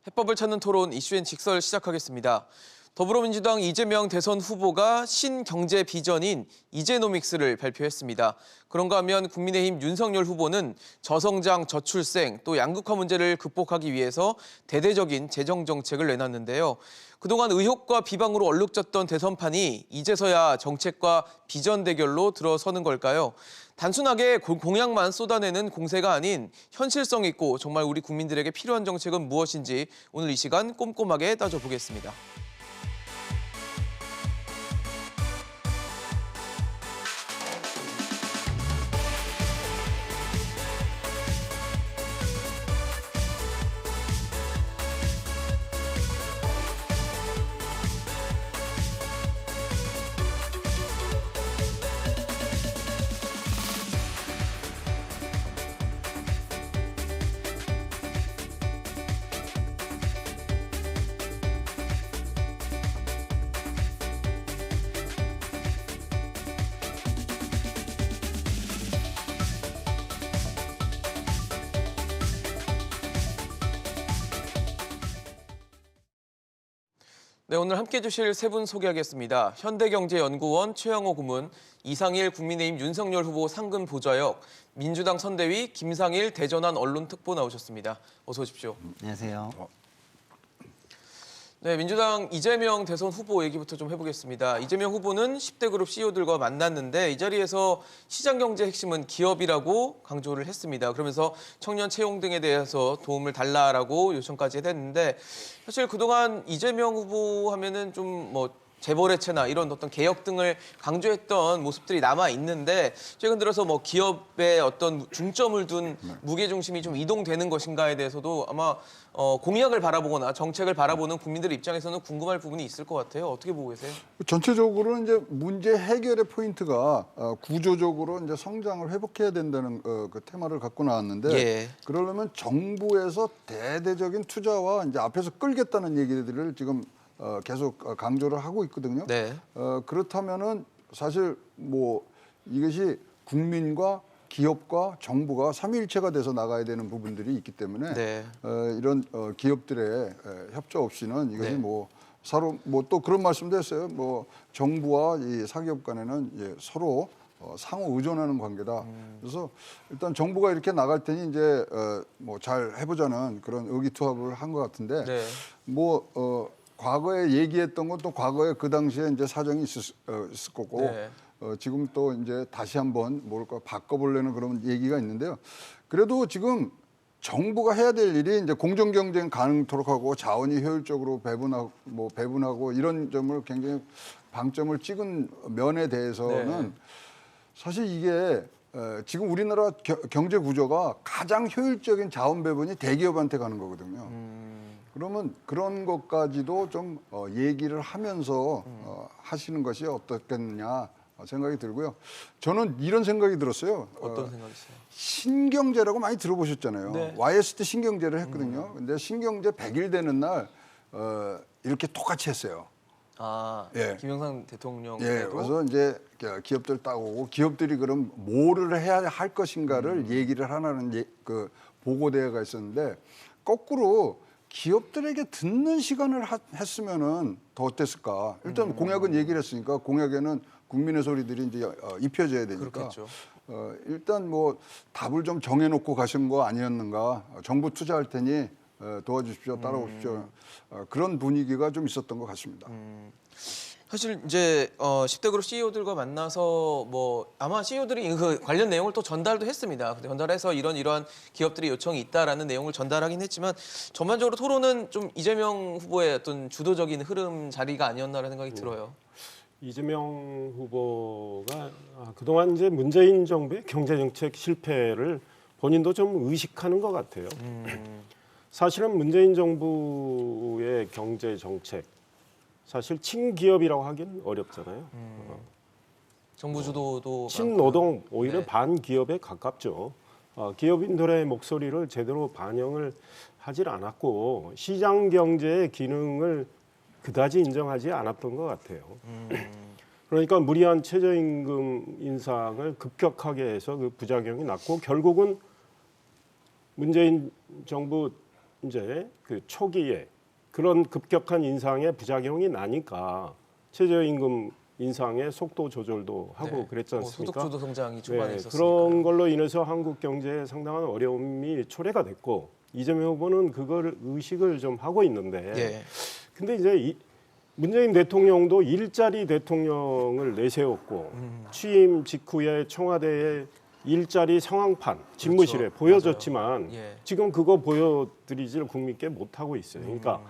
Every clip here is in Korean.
해법을 찾는 토론 이슈앤 직설 시작하겠습니다. 더불어민주당 이재명 대선 후보가 신경제 비전인 이제노믹스를 발표했습니다. 그런가 하면 국민의힘 윤석열 후보는 저성장, 저출생, 또 양극화 문제를 극복하기 위해서 대대적인 재정 정책을 내놨는데요. 그동안 의혹과 비방으로 얼룩졌던 대선판이 이제서야 정책과 비전 대결로 들어서는 걸까요? 단순하게 공약만 쏟아내는 공세가 아닌 현실성 있고 정말 우리 국민들에게 필요한 정책은 무엇인지 오늘 이 시간 꼼꼼하게 따져보겠습니다. 네, 오늘 함께해 주실 세 분 소개하겠습니다. 현대경제연구원 최영호 고문, 이상일 국민의힘 윤석열 후보 상근 보좌역, 민주당 선대위 김상일 대전환 언론특보 나오셨습니다. 어서 오십시오. 안녕하세요. 네, 민주당 이재명 대선 후보 얘기부터 좀 해보겠습니다. 이재명 후보는 10대 그룹 CEO들과 만났는데 이 자리에서 시장경제 핵심은 기업이라고 강조를 했습니다. 그러면서 청년 채용 등에 대해서 도움을 달라라고 요청까지 했는데 사실 그동안 이재명 후보 하면은 좀 재벌해체나 이런 어떤 개혁 등을 강조했던 모습들이 남아 있는데 최근 들어서 기업의 어떤 중점을 둔 무게 중심이 좀 이동되는 것인가에 대해서도 아마 공약을 바라보거나 정책을 바라보는 국민들 입장에서는 궁금할 부분이 있을 것 같아요. 어떻게 보고 계세요? 전체적으로 이제 문제 해결의 포인트가 구조적으로 이제 성장을 회복해야 된다는 그 테마를 갖고 나왔는데 예. 그러려면 정부에서 대대적인 투자와 이제 앞에서 끌겠다는 얘기들을 지금 계속 강조를 하고 있거든요. 네. 그렇다면은 사실 이것이 국민과 기업과 정부가 삼위일체가 돼서 나가야 되는 부분들이 있기 때문에 네. 이런 기업들의 협조 없이는 이것이 네. 서로 또 그런 말씀도 했어요. 정부와 이 사기업 간에는 서로 상호 의존하는 관계다. 그래서 일단 정부가 이렇게 나갈 테니 이제 잘 해보자는 그런 의기투합을 한 것 같은데 네. 과거에 얘기했던 건 또 과거에 그 당시에 이제 사정이 있을 거고 네. 지금 또 이제 다시 한번 바꿔보려는 그런 얘기가 있는데요. 그래도 지금 정부가 해야 될 일이 이제 공정 경쟁 가능토록 하고 자원이 효율적으로 배분하고 이런 점을 굉장히 방점을 찍은 면에 대해서는 네. 사실 이게 지금 우리나라 경제 구조가 가장 효율적인 자원 배분이 대기업한테 가는 거거든요. 그러면 그런 것까지도 좀 얘기를 하면서 하시는 것이 어떻겠냐 생각이 들고요. 저는 이런 생각이 들었어요. 어떤 생각이세요? 신경제라고 많이 들어보셨잖아요. 네. YS 때 신경제를 했거든요. 근데 신경제 100일 되는 날 이렇게 똑같이 했어요. 예. 김영삼 대통령. 그래서 이제 기업들 따오고 기업들이 그럼 뭐를 해야 할 것인가를 얘기를 하라는 그 보고대회가 있었는데 거꾸로 기업들에게 듣는 시간을 했으면은 더 어땠을까? 일단 공약은 얘기를 했으니까 공약에는 국민의 소리들이 이제 입혀져야 되니까. 그렇겠죠. 일단 답을 좀 정해놓고 가신 거 아니었는가? 정부 투자할 테니 도와주십시오, 따라오십시오. 그런 분위기가 좀 있었던 것 같습니다. 사실 이제 10대 그룹 CEO들과 만나서 아마 CEO들이 그 관련 내용을 또 전달도 했습니다. 근데 전달해서 이러한 기업들의 요청이 있다라는 내용을 전달하긴 했지만 전반적으로 토론은 좀 이재명 후보의 어떤 주도적인 흐름 자리가 아니었나라는 생각이 들어요. 이재명 후보가 그동안 이제 문재인 정부의 경제 정책 실패를 본인도 좀 의식하는 것 같아요. 사실은 문재인 정부의 경제 정책 사실 친기업이라고 하기는 어렵잖아요. 정부 주도도 친노동 오히려 네. 반기업에 가깝죠. 기업인들의 목소리를 제대로 반영을 하질 않았고 시장 경제의 기능을 그다지 인정하지 않았던 것 같아요. 그러니까 무리한 최저임금 인상을 급격하게 해서 그 부작용이 났고 결국은 문재인 정부 이제 그 초기에 그런 급격한 인상의 부작용이 나니까 최저임금 인상의 속도 조절도 하고 네. 그랬지 않습니까? 소득주도 성장이 초반에 네, 있었으니까. 그런 걸로 인해서 한국 경제에 상당한 어려움이 초래가 됐고 이재명 후보는 그걸 의식을 좀 하고 있는데 예. 근데 이제 문재인 대통령도 일자리 대통령을 내세웠고 취임 직후에 청와대에 일자리 상황판 집무실에 그렇죠. 보여줬지만 맞아요. 예. 지금 그거 보여드리지를 국민께 못하고 있어요. 그러니까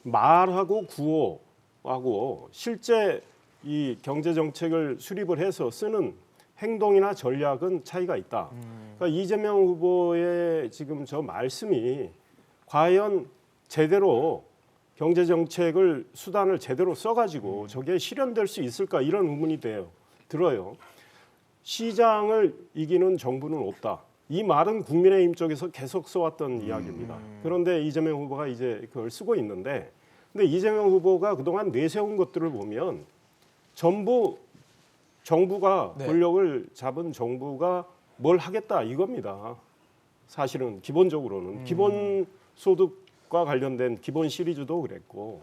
말하고 구호하고 실제 이 경제 정책을 수립을 해서 쓰는 행동이나 전략은 차이가 있다. 그러니까 이재명 후보의 지금 저 말씀이 과연 제대로 경제 정책을 수단을 제대로 써가지고 저게 실현될 수 있을까 이런 의문이 들어요. 시장을 이기는 정부는 없다. 이 말은 국민의힘 쪽에서 계속 써왔던 이야기입니다. 그런데 이재명 후보가 이제 그걸 쓰고 있는데, 근데 이재명 후보가 그동안 내세운 것들을 보면 전부 정부가 네. 권력을 잡은 정부가 뭘 하겠다 이겁니다. 사실은 기본적으로는 기본 소득과 관련된 기본 시리즈도 그랬고,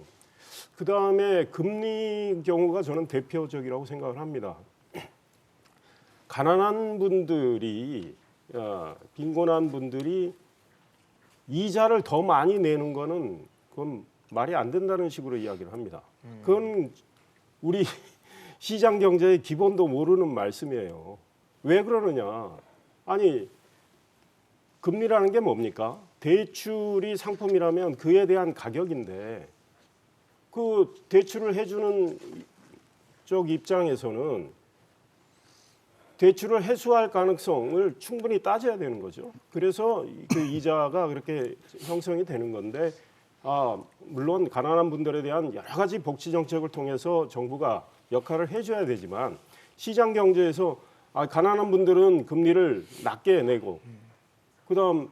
그 다음에 금리 경우가 저는 대표적이라고 생각을 합니다. 가난한 분들이 빈곤한 분들이 이자를 더 많이 내는 거는 그건 말이 안 된다는 식으로 이야기를 합니다. 그건 우리 시장 경제의 기본도 모르는 말씀이에요. 왜 그러느냐? 아니 금리라는 게 뭡니까? 대출이 상품이라면 그에 대한 가격인데 그 대출을 해주는 쪽 입장에서는 대출을 해소할 가능성을 충분히 따져야 되는 거죠. 그래서 그 이자가 그렇게 형성이 되는 건데, 물론 가난한 분들에 대한 여러 가지 복지 정책을 통해서 정부가 역할을 해줘야 되지만 시장 경제에서 가난한 분들은 금리를 낮게 내고, 그다음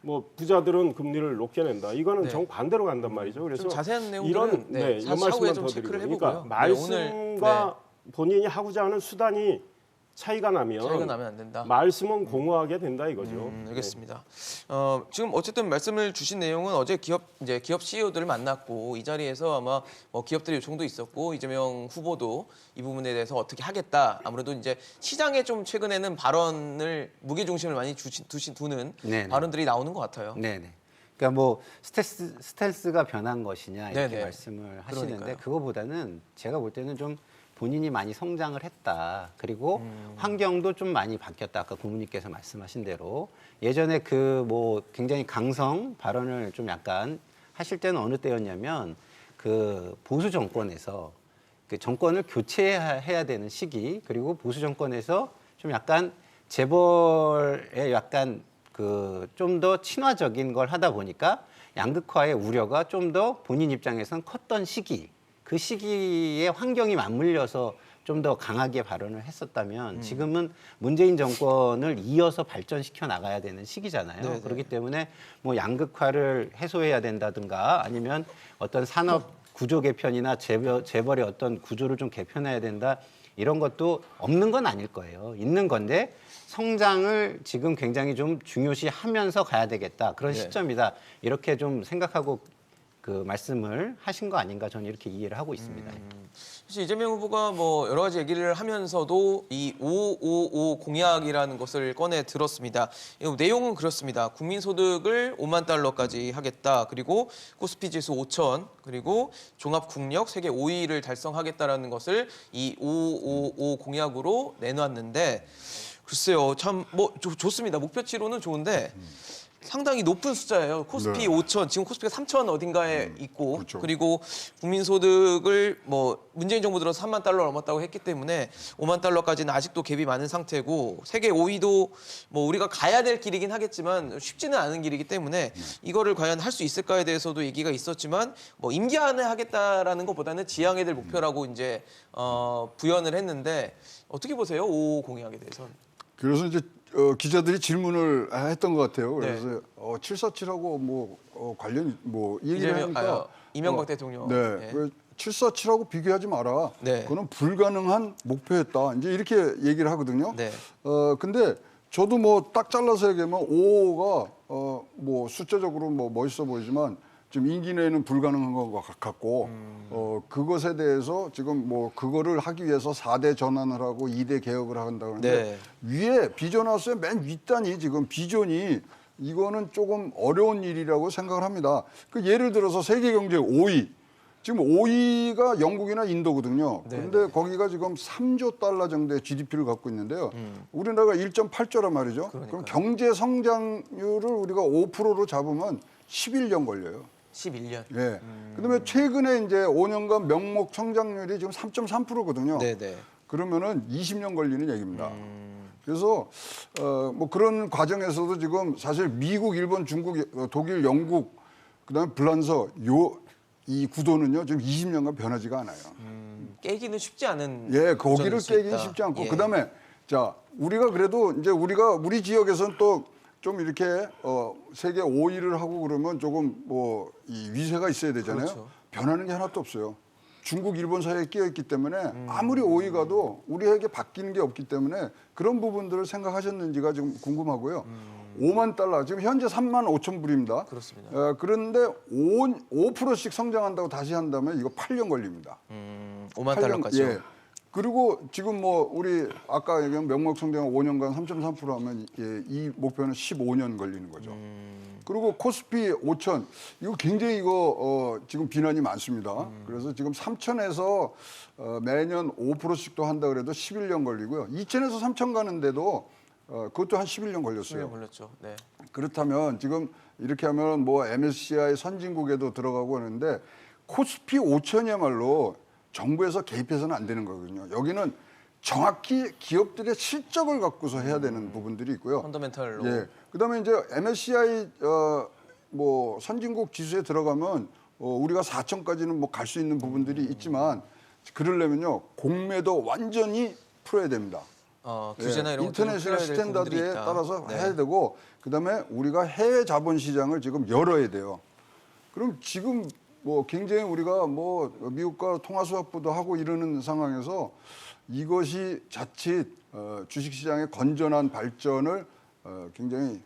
뭐 부자들은 금리를 높게 낸다. 이거는 네. 정반대로 간단 말이죠. 그래서 좀 자세한 내용들은 이런 네, 이런 차후에 말씀만 좀 더 체크를 드리고, 해보고요. 그러니까 네, 오늘 말씀과 본인이 하고자 하는 수단이 차이가 나면 안 된다. 말씀은 공허하게 된다 이거죠. 알겠습니다. 지금 어쨌든 말씀을 주신 내용은 어제 기업 CEO들을 만났고 이 자리에서 아마 뭐 기업들의 요청도 있었고 이재명 후보도 이 부분에 대해서 어떻게 하겠다. 아무래도 이제 시장에 좀 최근에는 발언을 무게 중심을 많이 두는 네네. 발언들이 나오는 것 같아요. 네네. 그러니까 뭐 스텔스가 변한 것이냐 이렇게 네네. 말씀을 하시는데 그러니까요. 그거보다는 제가 볼 때는 좀 본인이 많이 성장을 했다. 그리고 환경도 좀 많이 바뀌었다. 아까 고모님께서 말씀하신 대로 예전에 그 뭐 굉장히 강성 발언을 좀 약간 하실 때는 어느 때였냐면 그 보수 정권에서 그 정권을 교체해야 되는 시기, 그리고 보수 정권에서 좀 약간 재벌에 약간 그 좀 더 친화적인 걸 하다 보니까 양극화의 우려가 좀 더 본인 입장에선 컸던 시기, 그 시기에 환경이 맞물려서 좀 더 강하게 발언을 했었다면 지금은 문재인 정권을 이어서 발전시켜 나가야 되는 시기잖아요. 네네. 그렇기 때문에 뭐 양극화를 해소해야 된다든가 아니면 어떤 산업 구조 개편이나 재벌의 어떤 구조를 좀 개편해야 된다, 이런 것도 없는 건 아닐 거예요. 있는 건데 성장을 지금 굉장히 좀 중요시하면서 가야 되겠다. 그런 네. 시점이다. 이렇게 좀 생각하고 그 말씀을 하신 거 아닌가, 저는 이렇게 이해를 하고 있습니다. 사실 이재명 후보가 뭐 여러 가지 얘기를 하면서도 이 555 공약이라는 것을 꺼내 들었습니다. 이 내용은 그렇습니다. 국민소득을 5만 달러까지 하겠다. 그리고 코스피 지수 5천, 그리고 종합국력 세계 5위를 달성하겠다라는 것을 이 555 공약으로 내놨는데, 글쎄요, 참 뭐 좋습니다. 목표치로는 좋은데 상당히 높은 숫자예요. 코스피 네. 5천, 지금 코스피가 3천 어딘가에 있고, 그렇죠. 그리고 국민소득을 뭐 문재인 정부 들어서 3만 달러 넘었다고 했기 때문에 5만 달러까지는 아직도 갭이 많은 상태고, 세계 5위도 뭐 우리가 가야 될 길이긴 하겠지만 쉽지는 않은 길이기 때문에 이거를 과연 할 수 있을까에 대해서도 얘기가 있었지만, 뭐 임기 안에 하겠다라는 것보다는 지향해야 될 목표라고 이제 부연을 했는데, 어떻게 보세요? 555 공약에 대해서는? 그래서 이제 기자들이 질문을 했던 것 같아요. 그래서 747하고 뭐 관련 뭐 얘기를 하니까 이명박 대통령. 네, 네. 747하고 비교하지 마라. 네. 그거는 불가능한 목표였다. 이제 이렇게 얘기를 하거든요. 네. 근데 저도 뭐 딱 잘라서 얘기하면 5호가 뭐 숫자적으로 뭐 멋있어 보이지만 지금 임기 내에는 불가능한 것 같고 그것에 대해서 지금 뭐 그거를 하기 위해서 4대 전환을 하고 2대 개혁을 한다고 하는데 위에 비전하우스의 맨 윗단이 지금 비전이 이거는 조금 어려운 일이라고 생각을 합니다. 그 예를 들어서 세계 경제 5위. 지금 5위가 영국이나 인도거든요. 그런데 거기가 지금 3조 달러 정도의 GDP를 갖고 있는데요. 우리나라가 1.8조란 말이죠. 그럼 경제 성장률을 우리가 5%로 잡으면 11년 걸려요. 11년. 예. 그다음에 최근에 이제 5년간 명목 성장률이 지금 3.3%거든요. 네네. 그러면은 20년 걸리는 얘기입니다. 그래서 뭐 그런 과정에서도 지금 사실 미국, 일본, 중국, 독일, 영국, 그다음에 불란서 이 구도는요 지금 20년간 변하지가 않아요. 깨기는 쉽지 않은. 예, 거기를 구조일 수 깨기 있다. 쉽지 않고 예. 그다음에 자 우리가 그래도 이제 우리 지역에서는 또 좀 이렇게 세계 5위를 하고 그러면 조금 뭐 이 위세가 있어야 되잖아요. 그렇죠. 변하는 게 하나도 없어요. 중국, 일본 사이에 끼어 있기 때문에 아무리 5위 가도 우리에게 바뀌는 게 없기 때문에 그런 부분들을 생각하셨는지가 지금 궁금하고요. 5만 달러, 지금 현재 3만 5천 불입니다. 그렇습니다. 그런데 5%씩 성장한다고 다시 한다면 이거 8년 걸립니다. 5만 달러까지요. 예. 그리고 지금 뭐 우리 아까 얘기한 명목 성장 5년간 3.3% 하면 이 목표는 15년 걸리는 거죠. 그리고 코스피 5천 이거 굉장히 이거 지금 비난이 많습니다. 그래서 지금 3천에서 매년 5%씩도 한다 그래도 11년 걸리고요. 2천에서 3천 가는데도 그것도 한 11년 걸렸어요. 11년 걸렸죠. 네. 그렇다면 지금 이렇게 하면 뭐 MSCI 선진국에도 들어가고 하는데 코스피 5천이야말로 정부에서 개입해서는 안 되는 거거든요. 여기는 정확히 기업들의 실적을 갖고서 해야 되는 부분들이 있고요. 펀더멘털로. 예. 그다음에 이제 MSCI 뭐 선진국 지수에 들어가면 우리가 4천까지는 뭐 갈 수 있는 부분들이 있지만 그러려면요 공매도 완전히 풀어야 됩니다. 규제나 이런 것들은 인터내셔널 풀어야 될 부분들이 스탠다드에 있다. 따라서 네. 해야 되고 그다음에 우리가 해외 자본 시장을 지금 열어야 돼요. 그럼 지금 뭐 굉장히 우리가 뭐 미국과 통화 수합부도 하고 이러는 상황에서 이것이 자칫 주식시장의 건전한 발전을 굉장히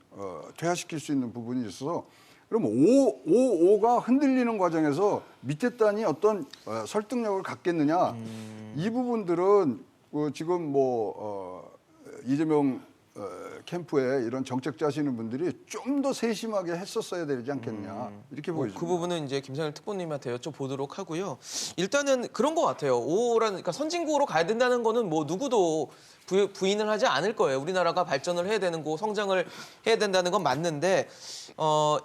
퇴화시킬 수 있는 부분이 있어서 그럼 5가 흔들리는 과정에서 밑에 단이 어떤 설득력을 갖겠느냐 이 부분들은 지금 뭐 이재명 캠프에 이런 정책 짜시는 분들이 좀 더 세심하게 했었어야 되지 않겠냐 이렇게 보여집니다. 그 부분은 이제 김상일 특보님한테 여쭤보도록 하고요. 일단은 그런 것 같아요. 5라는 그러니까 선진국으로 가야 된다는 거는 뭐 누구도 부인을 하지 않을 거예요. 우리나라가 발전을 해야 되는 거, 성장을 해야 된다는 건 맞는데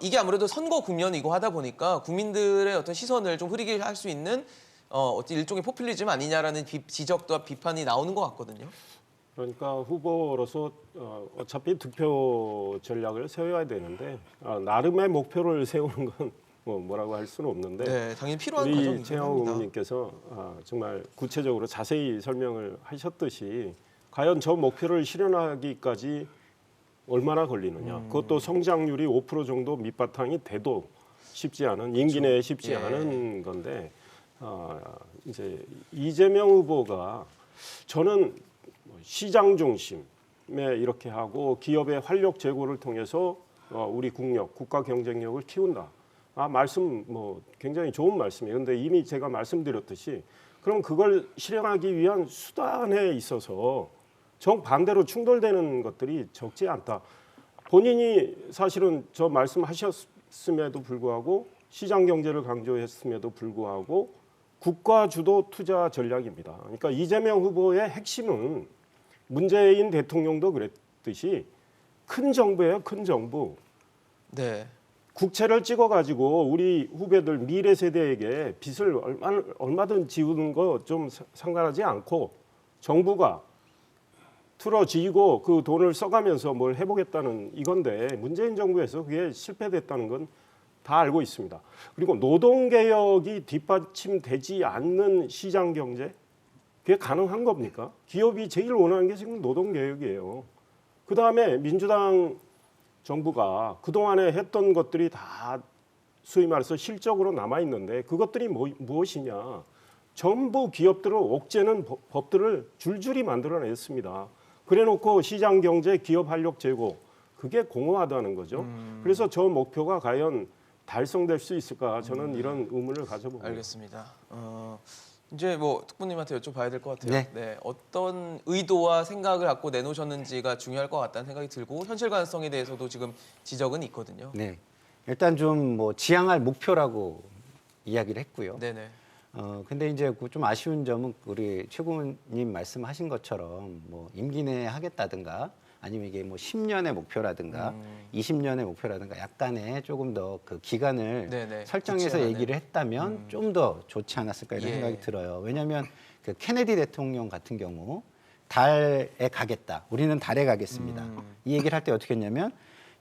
이게 아무래도 선거 국면이고 하다 보니까 국민들의 어떤 시선을 좀 흐리게 할 수 있는 어떤 일종의 포퓰리즘 아니냐라는 지적과 비판이 나오는 것 같거든요. 그러니까 후보로서 어차피 득표 전략을 세워야 되는데 나름의 목표를 세우는 건 뭐라고 할 수는 없는데 네, 당연히 필요한 우리 과정이긴 최영호 합니다. 의원님께서 정말 구체적으로 자세히 설명을 하셨듯이 과연 저 목표를 실현하기까지 얼마나 걸리느냐. 그것도 성장률이 5% 정도 밑바탕이 돼도 쉽지 않은 임기 내에 쉽지 예. 않은 건데 이제 이재명 후보가 저는 시장 중심에 이렇게 하고 기업의 활력 제고를 통해서 우리 국가 경쟁력을 키운다. 말씀 뭐 굉장히 좋은 말씀이에요. 그런데 이미 제가 말씀드렸듯이 그럼 그걸 실행하기 위한 수단에 있어서 정반대로 충돌되는 것들이 적지 않다. 본인이 사실은 저 말씀하셨음에도 불구하고 시장 경제를 강조했음에도 불구하고 국가 주도 투자 전략입니다. 그러니까 이재명 후보의 핵심은 문재인 대통령도 그랬듯이 큰 정부예요, 큰 정부. 네. 국채를 찍어가지고 우리 후배들 미래 세대에게 빚을 얼마든 지우는 거 좀 상관하지 않고 정부가 틀어지고 그 돈을 써가면서 뭘 해보겠다는 이건데 문재인 정부에서 그게 실패됐다는 건 다 알고 있습니다. 그리고 노동개혁이 뒷받침되지 않는 시장 경제 그게 가능한 겁니까? 기업이 제일 원하는 게 지금 노동개혁이에요. 그다음에 민주당 정부가 그동안에 했던 것들이 다 소위 말해서 실적으로 남아있는데 그것들이 무엇이냐. 전부 기업들을 옥죄는 법들을 줄줄이 만들어냈습니다. 그래놓고 시장 경제, 기업 활력 제고 그게 공허하다는 거죠. 그래서 저 목표가 과연 달성될 수 있을까? 저는 이런 의문을 가져봅니다. 알겠습니다. 이제 뭐 특보님한테 여쭤봐야 될 것 같아요. 네. 네, 어떤 의도와 생각을 갖고 내놓으셨는지가 중요할 것 같다는 생각이 들고 현실 가능성에 대해서도 지금 지적은 있거든요. 네. 일단 좀 뭐 지향할 목표라고 이야기를 했고요. 네네. 근데 이제 그좀 아쉬운 점은 우리 최고님 말씀하신 것처럼 뭐 임기 내에 하겠다든가 아니면 이게 뭐 10년의 목표라든가 20년의 목표라든가 약간의 조금 더 그 기간을 네네. 설정해서 구체화하는. 얘기를 했다면 좀 더 좋지 않았을까 이런 예. 생각이 들어요. 왜냐하면 그 케네디 대통령 같은 경우 달에 가겠다. 우리는 달에 가겠습니다. 이 얘기를 할 때 어떻게 했냐면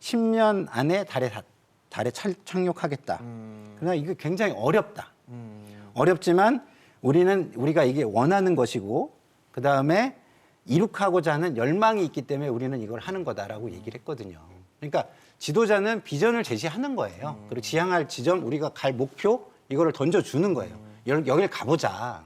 10년 안에 달에 착륙하겠다. 그러나 이게 굉장히 어렵다. 어렵지만 우리가 이게 원하는 것이고 그 다음에 이룩하고자 하는 열망이 있기 때문에 우리는 이걸 하는 거다라고 얘기를 했거든요. 그러니까 지도자는 비전을 제시하는 거예요. 그리고 지향할 지점, 우리가 갈 목표 이거를 던져주는 거예요. 여길 가보자.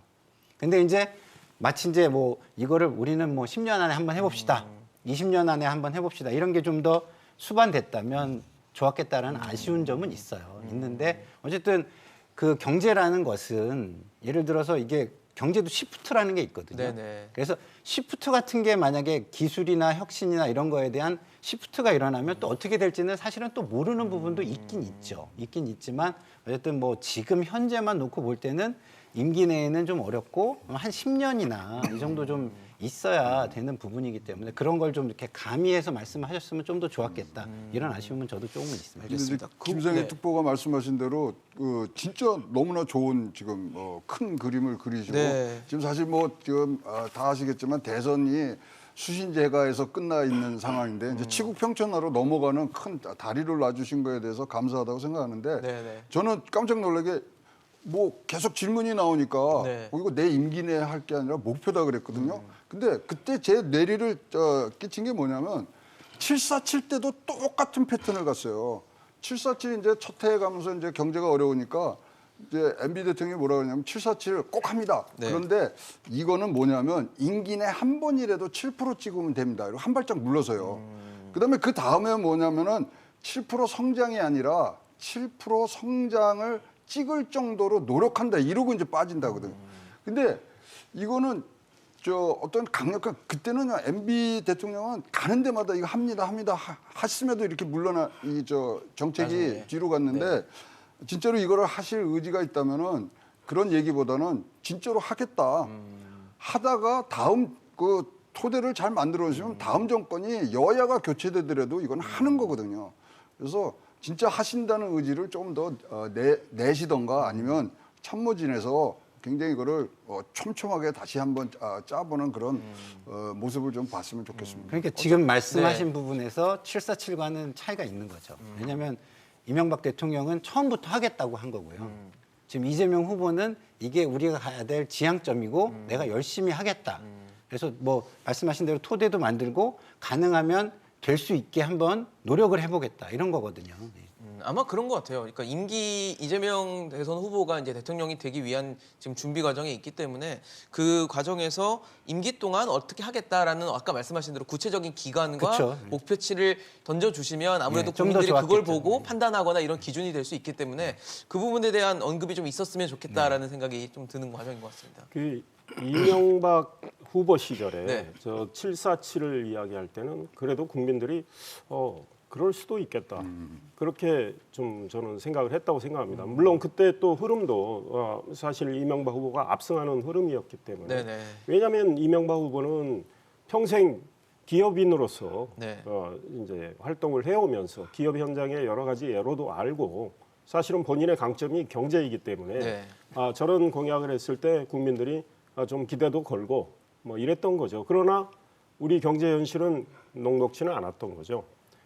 근데 이제 마치 이제 뭐 이거를 우리는 뭐 10년 안에 한번 해봅시다. 20년 안에 한번 해봅시다. 이런 게 좀 더 수반됐다면 좋았겠다라는 아쉬운 점은 있어요. 있는데 어쨌든 그 경제라는 것은 예를 들어서 이게 경제도 시프트라는 게 있거든요. 네네. 그래서 시프트 같은 게 만약에 기술이나 혁신이나 이런 거에 대한 시프트가 일어나면 또 어떻게 될지는 사실은 또 모르는 부분도 있긴 있죠. 있긴 있지만 어쨌든 뭐 지금 현재만 놓고 볼 때는 임기 내에는 좀 어렵고 한 10년이나 이 정도 좀 있어야 되는 부분이기 때문에 그런 걸 좀 이렇게 가미해서 말씀하셨으면 좀 더 좋았겠다. 이런 아쉬움은 저도 조금은 있습니다. 근데 이제 알겠습니다. 김상희 네. 특보가 말씀하신 대로 진짜 너무나 좋은 지금 큰 그림을 그리시고 네. 지금 사실 뭐 지금 다 아시겠지만 대선이 수신제가에서 끝나 있는 상황인데 이제 치국 평천하로 넘어가는 큰 다리를 놔주신 거에 대해서 감사하다고 생각하는데 네네. 저는 깜짝 놀라게 뭐 계속 질문이 나오니까 네. 이거 내 임기 내에 할 게 아니라 목표다 그랬거든요. 근데 그때 제 뇌리를 끼친 게 뭐냐면 747 때도 똑같은 패턴을 갔어요. 747 이제 첫 해에 가면서 이제 경제가 어려우니까 이제 MB 대통령이 뭐라 그러냐면 747을 꼭 합니다. 네. 그런데 이거는 뭐냐면 임기 내 한 번이라도 7% 찍으면 됩니다. 이러고 한 발짝 물러서요. 그다음에 그 다음에 뭐냐면은 7% 성장이 아니라 7% 성장을 찍을 정도로 노력한다 이러고 이제 빠진다거든요. 근데 이거는 어떤 강력한 그때는 MB 대통령은 가는 데마다 이거 합니다 했음에도 이렇게 물러나 정책이 나중에. 뒤로 갔는데 진짜로 이거를 하실 의지가 있다면은 그런 얘기보다는 진짜로 하겠다 하다가 다음 그 토대를 잘 만들어주시면 다음 정권이 여야가 교체되더라도 이건 하는 거거든요. 그래서 진짜 하신다는 의지를 조금 더 내시던가 아니면 참모진에서 굉장히 이거를 촘촘하게 다시 한번 짜보는 그런 모습을 좀 봤으면 좋겠습니다. 그러니까 지금 말씀하신 부분에서 747과는 차이가 있는 거죠. 왜냐하면 이명박 대통령은 처음부터 하겠다고 한 거고요. 지금 이재명 후보는 이게 우리가 가야 될 지향점이고 내가 열심히 하겠다. 그래서 뭐 말씀하신 대로 토대도 만들고 가능하면 될 수 있게 한번 노력을 해보겠다 이런 거거든요. 네. 아마 그런 것 같아요. 그러니까 임기 이재명 대선 후보가 이제 대통령이 되기 위한 지금 준비 과정에 있기 때문에 그 과정에서 임기 동안 어떻게 하겠다라는 아까 말씀하신 대로 구체적인 기간과 그쵸. 목표치를 던져주시면 아무래도 네, 좀더 국민들이 그걸 좋았겠죠. 보고 판단하거나 이런 기준이 될 수 있기 때문에 그 부분에 대한 언급이 좀 있었으면 좋겠다라는 생각이 좀 드는 과정인 것 같습니다. 그 이명박 후보 시절에 네. 저 747을 이야기할 때는 그래도 국민들이 그럴 수도 있겠다. 그렇게 좀 저는 생각을 했다고 생각합니다. 물론 그때 또 흐름도 사실 이명박 후보가 압승하는 흐름이었기 때문에. 네네. 왜냐하면 이명박 후보는 평생 기업인으로서 네. 이제 활동을 해오면서 기업 현장의 여러 가지 예로도 알고 사실은 본인의 강점이 경제이기 때문에 네. 저런 공약을 했을 때 국민들이 좀 기대도 걸고 뭐 이랬던 거죠. 그러나 우리 경제 현실은 녹록지는 않았던 거죠.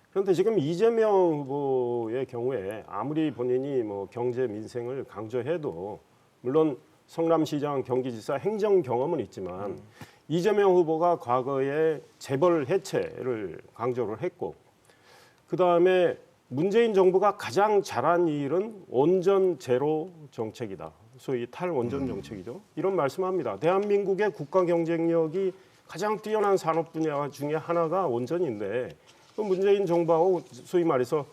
그런데 지금 이재명 후보의 경우에 아무리 본인이 뭐 경제 민생을 강조해도 물론 성남시장, 경기지사 행정 경험은 있지만 이재명 후보가 과거에 재벌 해체를 강조를 했고 그 다음에 문재인 정부가 가장 잘한 일은 원전 제로 정책이다. 소위 탈원전 정책이죠. 이런 말씀합니다. 대한민국의 국가 경쟁력이 가장 뛰어난 산업 분야 중에 하나가 원전인데 그 문재인 정부하고 소위 말해서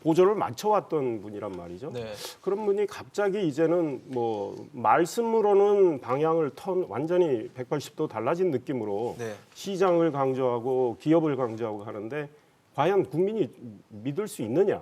보조를 맞춰왔던 분이란 말이죠. 네. 그런 분이 갑자기 이제는 뭐 말씀으로는 방향을 완전히 180도 달라진 느낌으로 네. 시장을 강조하고 기업을 강조하고 하는데 과연 국민이 믿을 수 있느냐?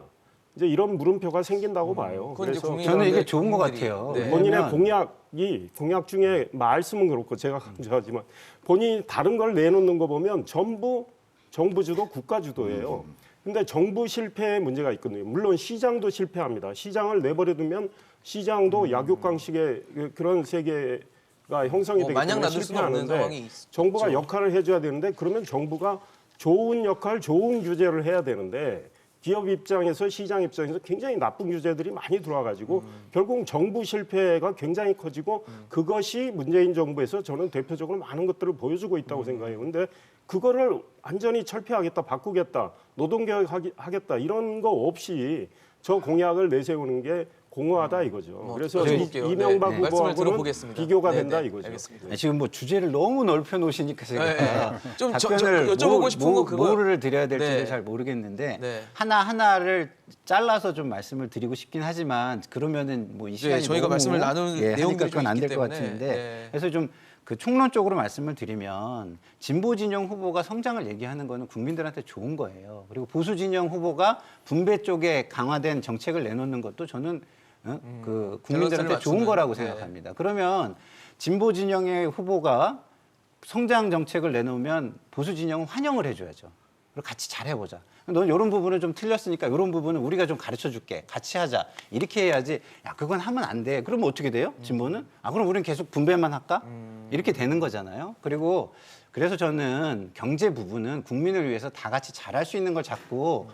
이제 이런 물음표가 생긴다고 봐요. 그건 이제 그래서 국민 저는 이게 가운데 좋은 것 국민들이, 같아요. 네. 본인의 왜냐면 공약 중에 말씀은 그렇고 제가 강조하지만 본인이 다른 걸 내놓는 거 보면 전부 정부 주도 국가 주도예요. 근데 정부 실패에 문제가 있거든요. 물론 시장도 실패합니다. 시장을 내버려 두면 시장도 약육강식의 그런 세계가 형성이 되기 마냥 때문에 놔둘 수는 없는 실패하는데 상황이 있죠. 정부가 역할을 해줘야 되는데 그러면 정부가 좋은 역할, 좋은 규제를 해야 되는데 기업 입장에서 시장 입장에서 굉장히 나쁜 규제들이 많이 들어와가지고 결국 정부 실패가 굉장히 커지고 그것이 문재인 정부에서 저는 대표적으로 많은 것들을 보여주고 있다고 생각해요. 근데 그거를 완전히 철폐하겠다, 바꾸겠다, 노동개혁 하겠다 이런 거 없이 저 공약을 내세우는 게 공허하다 이거죠. 그래서 들어볼게요. 이명박 네, 네. 말씀을 후보하고는 들어보겠습니다. 비교가 네, 된다 네, 이거죠. 알겠습니다. 네, 지금 뭐 주제를 너무 넓혀 놓으시니까 제가 네, 네. 좀 답변을 여쭤보고 싶은 거 그거- 뭐를 드려야 될지를 네. 잘 모르겠는데 네. 하나하나를 잘라서 좀 말씀을 드리고 싶긴 하지만 그러면은 뭐 이 시간이 저희가 너무 말씀을 나눌 내용들이 하니까 좀 그건 안 있기 될 것 때문에, 같은데 네. 그래서 좀 그 총론적으로 말씀을 드리면 진보 진영 후보가 성장을 얘기하는 거는 국민들한테 좋은 거예요. 그리고 보수 진영 후보가 분배 쪽에 강화된 정책을 내놓는 것도 저는 그 국민들한테 밸런스를 좋은 맞추는, 거라고 네. 생각합니다. 그러면 진보 진영의 후보가 성장 정책을 내놓으면 보수 진영은 환영을 해줘야죠. 그리고 같이 잘해보자. 넌 이런 부분은 좀 틀렸으니까 이런 부분은 우리가 좀 가르쳐줄게. 같이 하자. 이렇게 해야지. 야 그건 하면 안 돼. 그러면 어떻게 돼요? 진보는? 아 그럼 우리는 계속 분배만 할까? 이렇게 되는 거잖아요. 그리고 그래서 저는 경제 부분은 국민을 위해서 다 같이 잘할 수 있는 걸 자꾸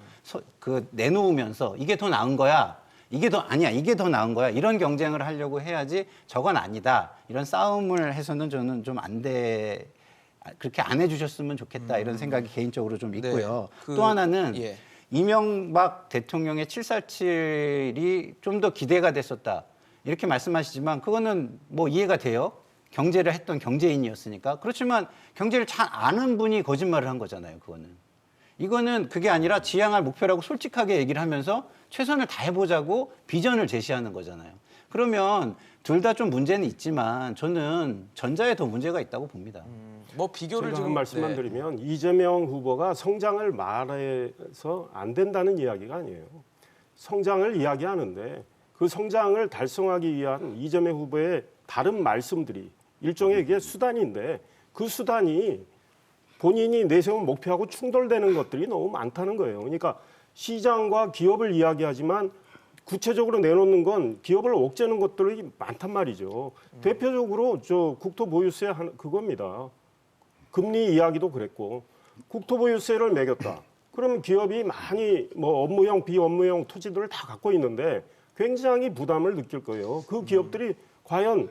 내놓으면서 이게 더 나은 거야. 이게 더 아니야. 이게 더 나은 거야. 이런 경쟁을 하려고 해야지 저건 아니다. 이런 싸움을 해서는 저는 좀 안 돼. 그렇게 안 해주셨으면 좋겠다 이런 생각이 개인적으로 좀 있고요. 네. 또 하나는 예. 이명박 대통령의 747이 좀 더 기대가 됐었다 이렇게 말씀하시지만 그거는 뭐 이해가 돼요. 경제를 했던 경제인이었으니까. 그렇지만 경제를 잘 아는 분이 거짓말을 한 거잖아요. 이거는 그게 아니라 지향할 목표라고 솔직하게 얘기를 하면서 최선을 다해보자고 비전을 제시하는 거잖아요. 그러면 둘 다 좀 문제는 있지만 저는 전자에 더 문제가 있다고 봅니다. 뭐 비교를 제가 지금 한 말씀만 네. 드리면 이재명 후보가 성장을 말해서 안 된다는 이야기가 아니에요. 성장을 이야기하는데 그 성장을 달성하기 위한 이재명 후보의 다른 말씀들이 일종의 이게 수단인데 그 수단이 본인이 내세운 목표하고 충돌되는 것들이 너무 많다는 거예요. 그러니까 시장과 기업을 이야기하지만 구체적으로 내놓는 건 기업을 옥죄는 것들이 많단 말이죠. 대표적으로 저 국토보유세 그겁니다. 금리 이야기도 그랬고 국토보유세를 매겼다. 그러면 기업이 많이 뭐 업무용, 비업무용 토지들을 다 갖고 있는데 굉장히 부담을 느낄 거예요. 그 기업들이 과연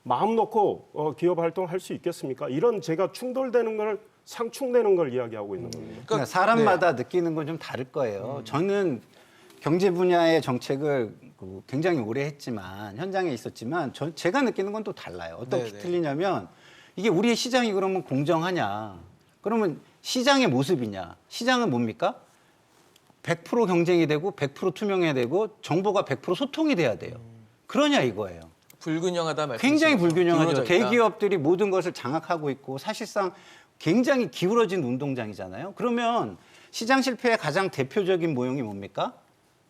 마음 놓고 기업 활동할 수 있겠습니까? 이런 제가 충돌되는 걸 상충되는 걸 이야기하고 있는 겁니다. 그러니까 사람마다 느끼는 건 좀 다를 거예요. 저는 경제 분야의 정책을 굉장히 오래 했지만 현장에 있었지만 제가 느끼는 건 또 달라요. 어떻게 네네. 틀리냐면 이게 우리의 시장이 그러면 공정하냐? 그러면 시장의 모습이냐? 시장은 뭡니까? 100% 경쟁이 되고 100% 투명해야 되고 정보가 100% 소통이 돼야 돼요. 그러냐 이거예요. 불균형하다 말씀. 굉장히 불균형하죠. 대기업들이 모든 것을 장악하고 있고 사실상 굉장히 기울어진 운동장이잖아요. 그러면 시장 실패의 가장 대표적인 모형이 뭡니까?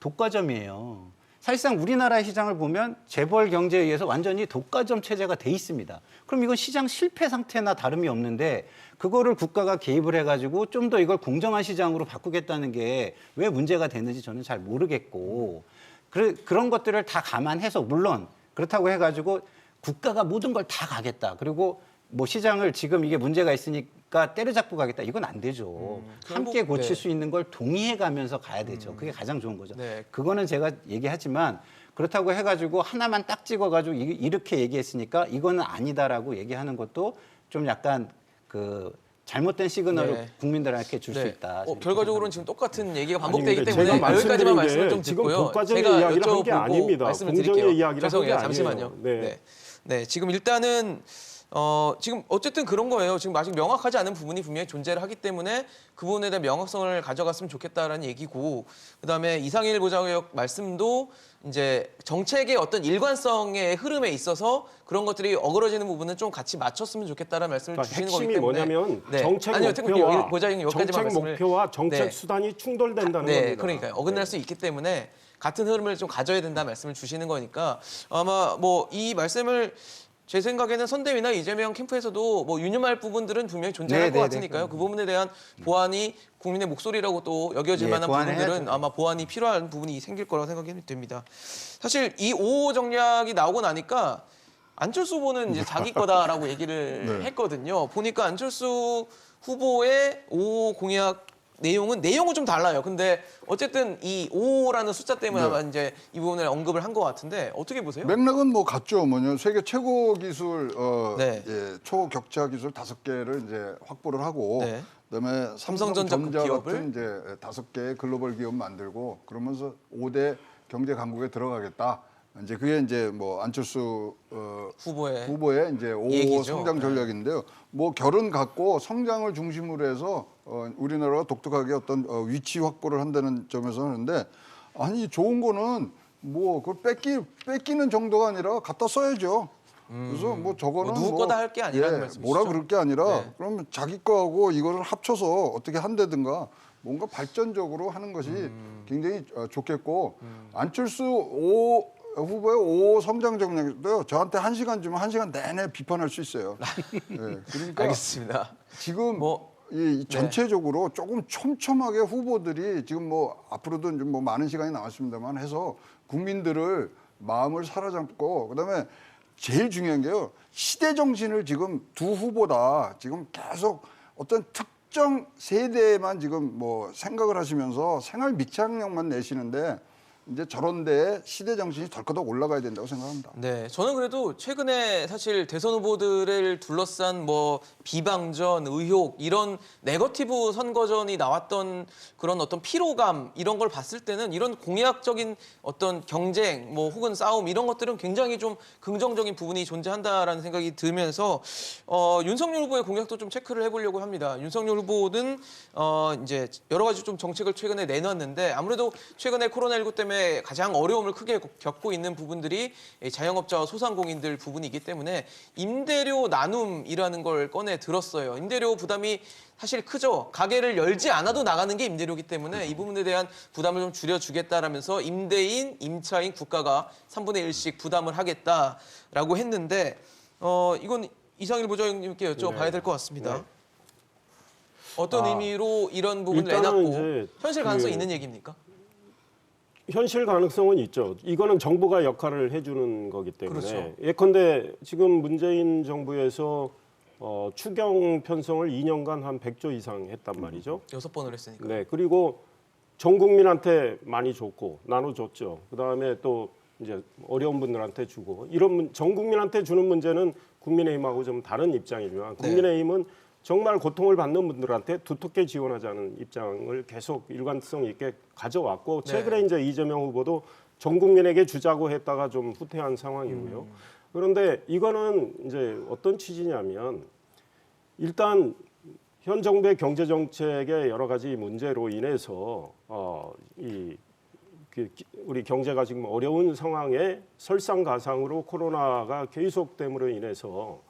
독과점이에요. 사실상 우리나라의 시장을 보면 재벌 경제에 의해서 완전히 독과점 체제가 돼 있습니다. 그럼 이건 시장 실패 상태나 다름이 없는데 그거를 국가가 개입을 해가지고 좀 더 이걸 공정한 시장으로 바꾸겠다는 게 왜 문제가 되는지 저는 잘 모르겠고 그런 것들을 다 감안해서 물론 그렇다고 해가지고 국가가 모든 걸 다 가겠다. 그리고 뭐 시장을 지금 이게 문제가 있으니까 때려잡고 가겠다. 이건 안 되죠. 함께 결국, 고칠 네. 수 있는 걸 동의해 가면서 가야 되죠. 그게 가장 좋은 거죠. 네. 그거는 제가 얘기하지만 그렇다고 해가지고 하나만 딱 찍어가지고 이렇게 얘기했으니까 이거는 아니다라고 얘기하는 것도 좀 약간 그 잘못된 시그널을 네. 국민들에게 줄 수 네. 있다. 결과적으로는 지금 똑같은 얘기가 아니, 반복되기 근데 때문에 제가 여기까지만 말씀드린 말씀을 게 좀 지금 듣고요. 독과점의 제가 이야기를 한 게 여쭤보고 아닙니다. 말씀을 공정의 드릴게요. 이야기를 한 게 죄송해요. 아니에요. 잠시만요. 네. 네. 네, 지금 일단은 지금 어쨌든 그런 거예요. 지금 아직 명확하지 않은 부분이 분명히 존재를 하기 때문에 그 부분에 대한 명확성을 가져갔으면 좋겠다라는 얘기고, 그다음에 이상일 보좌역 말씀도 이제 정책의 어떤 일관성의 흐름에 있어서 그런 것들이 어그러지는 부분은 좀 같이 맞췄으면 좋겠다라는 말씀을 그러니까 주시는 거기 핵심이 때문에 뭐냐면 네. 정책 아니요, 목표와 보좌역님 여기까지만 정책 말씀을 목표와 정책 네. 수단이 충돌된다는 네, 겁니다. 그러니까요. 어긋날 수 있기 때문에 같은 흐름을 좀 가져야 된다 말씀을 주시는 거니까 아마 뭐 이 말씀을 제 생각에는 선대위나 이재명 캠프에서도 뭐 유념할 부분들은 분명히 존재할 네, 것 네, 같으니까요. 그 부분에 대한 보완이 국민의 목소리라고 또 여겨질 예, 만한 보완해야죠. 부분들은 아마 보완이 필요한 부분이 생길 거라고 생각이 됩니다. 사실 이 5호 전략이 나오고 나니까 안철수 후보는 이제 자기 거다라고 얘기를 했거든요. 보니까 안철수 후보의 5호 공약 내용은 좀 달라요. 근데 어쨌든 이 5라는 숫자 때문에 아마 이제 이 부분을 언급을 한 것 같은데 어떻게 보세요? 맥락은 뭐 같죠. 뭐냐 세계 최고 기술 네. 초격차 기술 5개를 이제 확보를 하고 네. 그다음에 삼성전자 삼성전자 기업을? 같은 이제 5개의 글로벌 기업 만들고 그러면서 5대 경제 강국에 들어가겠다. 이제 그게 이제 뭐 안철수 후보의 이제 5 얘기죠. 성장 전략인데요. 뭐 결은 같고 성장을 중심으로 해서 우리나라가 독특하게 어떤 위치 확보를 한다는 점에서 하는데 아니 좋은 거는 뭐 그걸 뺏기는 정도가 아니라 갖다 써야죠. 그래서 뭐 저거는 뭐 누구 거다 할게 아니라는 말씀이시죠? 뭐라 그럴 게 아니라 네. 그러면 자기 거하고 이거를 합쳐서 어떻게 한다든가 뭔가 발전적으로 하는 것이 굉장히 좋겠고 안철수 후보의 5 성장 정략도 저한테 1시간 주면 1시간 내내 비판할 수 있어요. 네, 그러니까 알겠습니다. 지금 뭐, 이 전체적으로 조금 촘촘하게 후보들이 지금 뭐 앞으로도 좀 뭐 많은 시간이 남았습니다만 해서 국민들을 마음을 사로잡고 그다음에 제일 중요한 게요. 시대 정신을 지금 두 후보 다 지금 계속 어떤 특정 세대에만 지금 뭐 생각을 하시면서 생활 밑창력만 내시는데 이제 저런 데에 시대 정신이 덜커덕 올라가야 된다고 생각합니다. 네, 저는 그래도 최근에 사실 대선 후보들을 둘러싼 뭐 비방전, 의혹 이런 네거티브 선거전이 나왔던 그런 어떤 피로감 이런 걸 봤을 때는 이런 공약적인 어떤 경쟁 뭐 혹은 싸움 이런 것들은 굉장히 좀 긍정적인 부분이 존재한다라는 생각이 들면서 윤석열 후보의 공약도 좀 체크를 해보려고 합니다. 윤석열 후보는 이제 여러 가지 좀 정책을 최근에 내놨는데 아무래도 최근에 코로나19 때문에 가장 어려움을 크게 겪고 있는 부분들이 자영업자와 소상공인들 부분이기 때문에 임대료 나눔이라는 걸 꺼내 들었어요. 임대료 부담이 사실 크죠. 가게를 열지 않아도 나가는 게 임대료이기 때문에 이 부분에 대한 부담을 좀 줄여주겠다라면서 임대인, 임차인 국가가 3분의 1씩 부담을 하겠다라고 했는데 이건 이상일 보좌역님께 여쭤봐야 될 것 같습니다. 네. 어떤 의미로 이런 부분을 일단은 내놨고 이제 현실 가능성이 있는 얘기입니까? 현실 가능성은 있죠. 이거는 정부가 역할을 해주는 거기 때문에. 그렇죠. 예컨대 지금 문재인 정부에서 추경 편성을 2년간 한 100조 이상 했단 말이죠. 6번을 했으니까. 네, 그리고 전 국민한테 많이 줬고 나눠줬죠. 그다음에 또 이제 어려운 분들한테 주고 이런 전 국민한테 주는 문제는 국민의힘하고 좀 다른 입장이지만 국민의힘은 정말 고통을 받는 분들한테 두텁게 지원하자는 입장을 계속 일관성 있게 가져왔고 최근에 이제 이재명 후보도 전 국민에게 주자고 했다가 좀 후퇴한 상황이고요. 그런데 이거는 이제 어떤 취지냐면 일단 현 정부의 경제 정책의 여러 가지 문제로 인해서 우리 경제가 지금 어려운 상황에 설상가상으로 코로나가 계속됨으로 인해서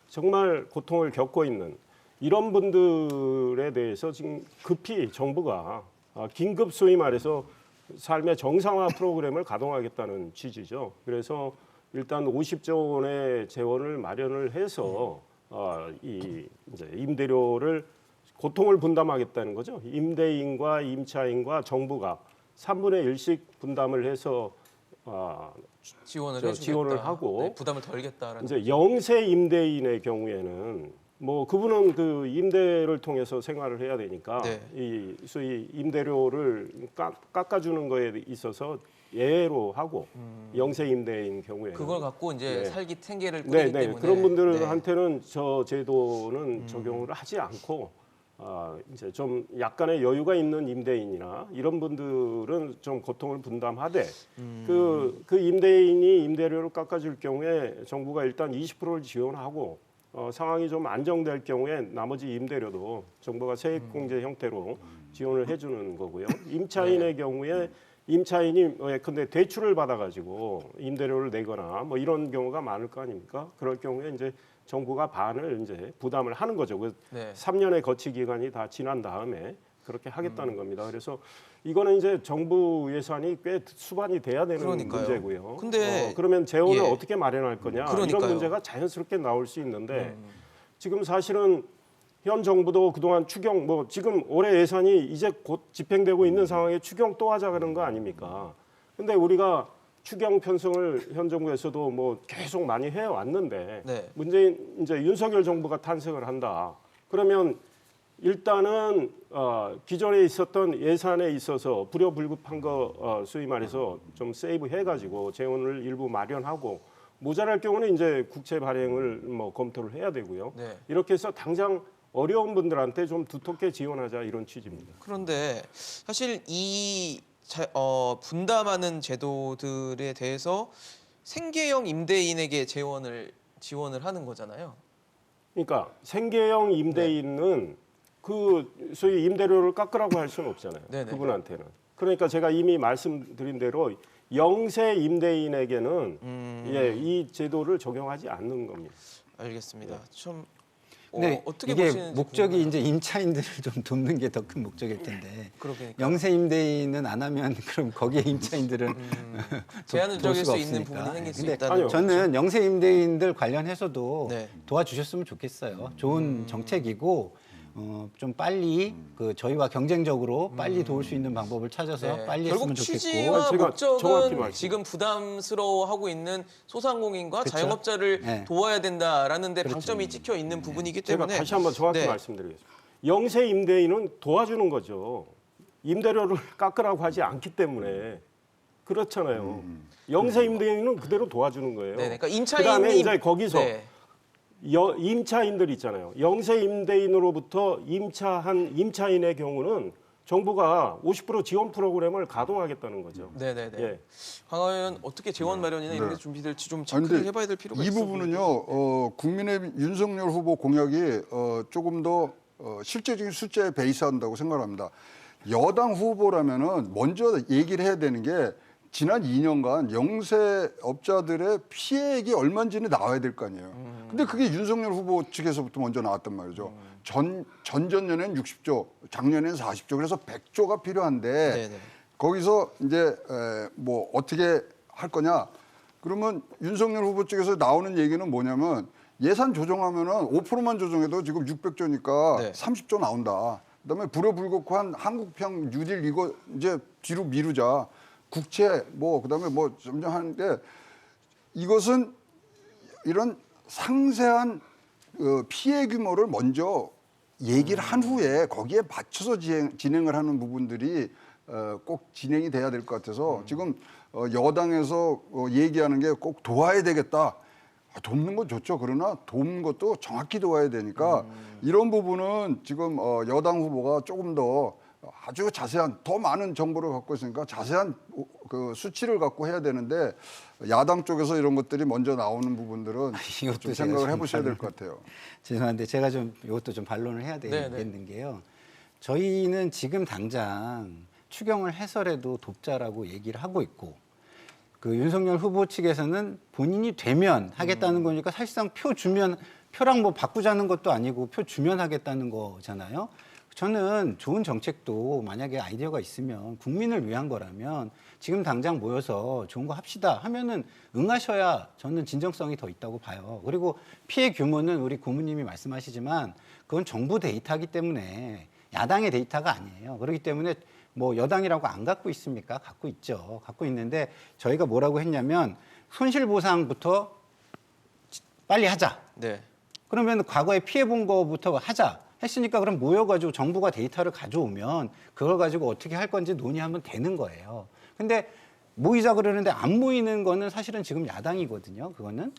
정말 고통을 겪고 있는 이런 분들에 대해서 지금 급히 정부가 긴급 소위 말해서 삶의 정상화 프로그램을 가동하겠다는 취지죠. 그래서 일단 50조 원의 재원을 마련을 해서 이 이제 임대료를 고통을 분담하겠다는 거죠. 임대인과 임차인과 정부가 3분의 1씩 분담을 해서 지원을 하고 네, 부담을 덜겠다라는. 이제 영세 임대인의 경우에는 뭐 그분은 그 임대를 통해서 생활을 해야 되니까 이 소위 임대료를 깎아주는 거에 있어서 예외로 하고 영세 임대인 경우에는 그걸 갖고 이제 살기 생계를 꾸리기 때문에 그런 분들한테는 저 제도는 적용을 하지 않고 이제 좀 약간의 여유가 있는 임대인이나 이런 분들은 좀 고통을 분담하되 그 임대인이 임대료를 깎아줄 경우에 정부가 일단 20%를 지원하고 상황이 좀 안정될 경우에 나머지 임대료도 정부가 세액공제 형태로 지원을 해주는 거고요. 임차인의 경우에 임차인이 근데 대출을 받아가지고 임대료를 내거나 뭐 이런 경우가 많을 거 아닙니까? 그럴 경우에 이제 정부가 반을 이제 부담을 하는 거죠. 그 네. 3년의 거치 기간이 다 지난 다음에 그렇게 하겠다는 겁니다. 그래서 이거는 이제 정부 예산이 꽤 수반이 돼야 되는 그러니까요. 문제고요. 근데 그러면 재원을 예. 어떻게 마련할 거냐 그러니까요. 이런 문제가 자연스럽게 나올 수 있는데 지금 사실은 현 정부도 그동안 추경 뭐 지금 올해 예산이 이제 곧 집행되고 있는 상황에 추경 또 하자는 거 아닙니까? 근데 우리가 추경 편성을 현 정부에서도 뭐 계속 많이 해 왔는데 네. 문재인 이제 윤석열 정부가 탄생을 한다. 그러면 일단은 기존에 있었던 예산에 있어서 불효불급한 거 소위 말해서 좀 세이브 해가지고 재원을 일부 마련하고 모자랄 경우는 이제 국채 발행을 뭐 검토를 해야 되고요. 네. 이렇게 해서 당장 어려운 분들한테 좀 두텁게 지원하자 이런 취지입니다. 그런데 사실 이 분담하는 제도들에 대해서 생계형 임대인에게 지원을 하는 거잖아요. 그러니까 생계형 임대인은 그 소위 임대료를 깎으라고 할 수는 없잖아요. 네네. 그분한테는. 그러니까 제가 이미 말씀드린 대로 영세 임대인에게는 이 제도를 적용하지 않는 겁니다. 알겠습니다. 좀 근데 어떻게 이게 보시는지 목적이 궁금해요. 이제 임차인들을 좀 돕는 게 더 큰 목적일 텐데 그러니까 영세 임대인은 안 하면 그럼 거기에 임차인들은 제한을 도울 적일 수가 수 있는 없으니까. 부분이 생길 수 근데 있다는 아니요. 거죠. 저는 영세 임대인들 관련해서도 네. 도와주셨으면 좋겠어요. 좋은 정책이고 좀 빨리 그 저희와 경쟁적으로 빨리 도울 수 있는 방법을 찾아서 네. 빨리 결국 했으면 좋겠고. 취지와 제가 정확히 목적은 말씀드릴게요. 지금 부담스러워하고 있는 소상공인과 그쵸? 자영업자를 네. 도와야 된다라는 데 그렇죠. 방점이 찍혀 있는 부분이기 제가 때문에 다시 한번 정확히 네. 말씀드리겠습니다. 영세 임대인은 도와주는 거죠. 임대료를 깎으라고 하지 않기 때문에 그렇잖아요. 영세 임대인은 그대로 도와주는 거예요. 네, 그러니까 그다음에 임차인이 이제 거기서 네. 임차인들 있잖아요. 영세 임대인으로부터 임차한 임차인의 경우는 정부가 50% 지원 프로그램을 가동하겠다는 거죠. 네네네. 예. 황 의원 어떻게 재원 마련이나 이런 게 네. 준비될지 좀 아니, 체크를 근데 해봐야 될 필요가 이 있어 부분은요, 국민의힘 윤석열 후보 공약이 조금 더 실제적인 숫자에 베이스한다고 생각합니다. 여당 후보라면은 먼저 얘기를 해야 되는 게 지난 2년간 영세업자들의 피해액이 얼마인지는 나와야 될 거 아니에요. 근데 그게 윤석열 후보 측에서부터 먼저 나왔단 말이죠. 전전년에는 60조, 작년에는 40조, 그래서 100조가 필요한데 네네. 거기서 이제 뭐 어떻게 할 거냐? 그러면 윤석열 후보 측에서 나오는 얘기는 뭐냐면 예산 조정하면은 5%만 조정해도 지금 600조니까 네. 30조 나온다. 그다음에 불효불급한 한국형 뉴딜 이거 이제 뒤로 미루자. 국채 뭐 그다음에 뭐 점점 하는데 이것은 이런 상세한 피해 규모를 먼저 얘기를 한 후에 거기에 맞춰서 진행을 하는 부분들이 꼭 진행이 돼야 될 것 같아서 지금 여당에서 얘기하는 게 꼭 도와야 되겠다. 돕는 건 좋죠. 그러나 돕는 것도 정확히 도와야 되니까 이런 부분은 지금 여당 후보가 조금 더 아주 자세한 더 많은 정보를 갖고 있으니까 자세한 그 수치를 갖고 해야 되는데 야당 쪽에서 이런 것들이 먼저 나오는 부분들은 이것도 좀 제가 생각을 좀 해보셔야 될 것 같아요. 죄송한데 제가 좀 이것도 좀 반론을 해야 되겠는 게요. 저희는 지금 당장 추경을 해서라도 돕자라고 얘기를 하고 있고 그 윤석열 후보 측에서는 본인이 되면 하겠다는 거니까 사실상 표 주면 표랑 뭐 바꾸자는 것도 아니고 표 주면 하겠다는 거잖아요. 저는 좋은 정책도 만약에 아이디어가 있으면 국민을 위한 거라면 지금 당장 모여서 좋은 거 합시다 하면은 응하셔야 저는 진정성이 더 있다고 봐요. 그리고 피해 규모는 우리 고모님이 말씀하시지만 그건 정부 데이터이기 때문에 야당의 데이터가 아니에요. 그렇기 때문에 뭐 여당이라고 안 갖고 있습니까? 갖고 있죠. 갖고 있는데 저희가 뭐라고 했냐면 손실보상부터 빨리 하자. 네. 그러면 과거에 피해 본 거부터 하자 했으니까 그럼 모여가지고 정부가 데이터를 가져오면 그걸 가지고 어떻게 할 건지 논의하면 되는 거예요. 근데 모이자 그러는데 안 모이는 거는 사실은 지금 야당이거든요. 그거는.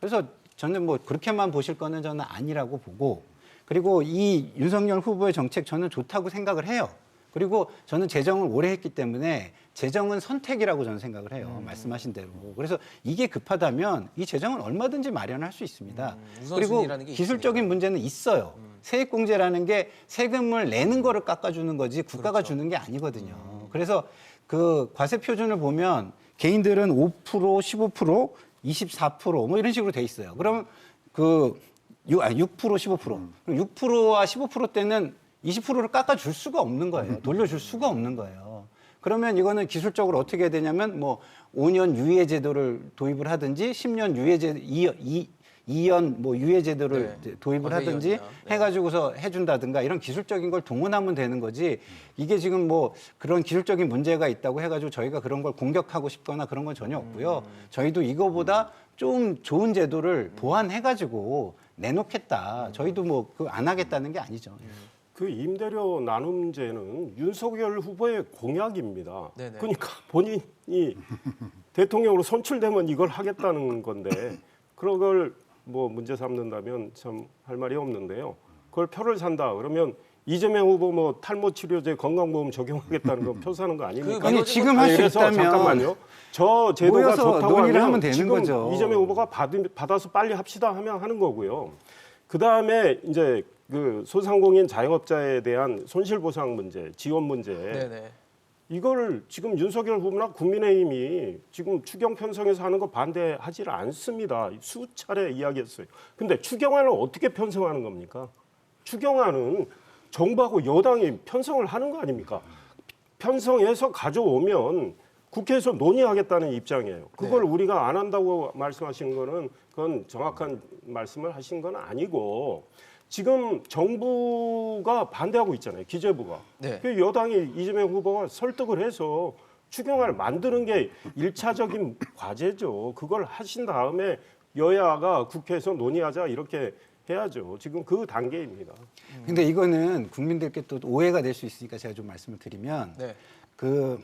그래서 저는 뭐 그렇게만 보실 거는 저는 아니라고 보고 그리고 이 윤석열 후보의 정책 저는 좋다고 생각을 해요. 그리고 저는 재정을 오래 했기 때문에 재정은 선택이라고 저는 생각을 해요. 말씀하신 대로. 그래서 이게 급하다면 이 재정은 얼마든지 마련할 수 있습니다. 그리고 우선순위라는 게 기술적인 있으니까. 문제는 있어요. 세액공제라는 게 세금을 내는 거를 깎아주는 거지 국가가 그렇죠. 주는 게 아니거든요. 그래서 그 과세 표준을 보면 개인들은 5%, 15%, 24%뭐 이런 식으로 돼 있어요. 그러면 그 6%, 15%. 그럼 6%와 15%대는 20%를 깎아줄 수가 없는 거예요. 돌려줄 수가 없는 거예요. 그러면 이거는 기술적으로 어떻게 해야 되냐면 뭐 5년 유예 제도를 도입을 하든지 10년 유예 제도 2년 뭐 유예 제도를 네. 도입을 거세 하든지 이연이나. 네. 해가지고서 해준다든가 이런 기술적인 걸 동원하면 되는 거지. 이게 지금 뭐 그런 기술적인 문제가 있다고 해가지고 저희가 그런 걸 공격하고 싶거나 그런 건 전혀 없고요. 저희도 이거보다 좀 좋은 제도를 보완해가지고 내놓겠다. 저희도 뭐 그 안 하겠다는 게 아니죠. 그 임대료 나눔제는 윤석열 후보의 공약입니다. 네네. 그러니까 본인이 대통령으로 선출되면 이걸 하겠다는 건데 그런 걸 뭐 문제 삼는다면 참 할 말이 없는데요. 그걸 표를 산다 그러면 이재명 후보 뭐 탈모 치료제 건강보험 적용하겠다는 건 표 사는 거 아닙니까? 아니 지금 할 수 그래서 있다면 잠깐만요. 저 제도가 모여서 좋다고 논의를 하면 하면 되는 지금 거죠. 이재명 후보가 받아서 빨리 합시다 하면 하는 거고요. 그 다음에 이제 그 소상공인 자영업자에 대한 손실보상 문제, 지원 문제, 네네. 이걸 지금 윤석열 후보나 국민의힘이 지금 추경 편성해서 하는 거 반대하지 않습니다. 수차례 이야기했어요. 근데 추경안을 어떻게 편성하는 겁니까? 추경안은 정부하고 여당이 편성을 하는 거 아닙니까? 편성해서 가져오면 국회에서 논의하겠다는 입장이에요. 그걸 우리가 안 한다고 말씀하신 거는 그건 정확한 말씀을 하신 건 아니고 지금 정부가 반대하고 있잖아요. 기재부가. 네. 그 여당이 이재명 후보가 설득을 해서 추경안을 만드는 게 일차적인 과제죠. 그걸 하신 다음에 여야가 국회에서 논의하자 이렇게 해야죠. 지금 그 단계입니다. 근데 이거는 국민들께 또 오해가 될 수 있으니까 제가 좀 말씀을 드리면 네. 그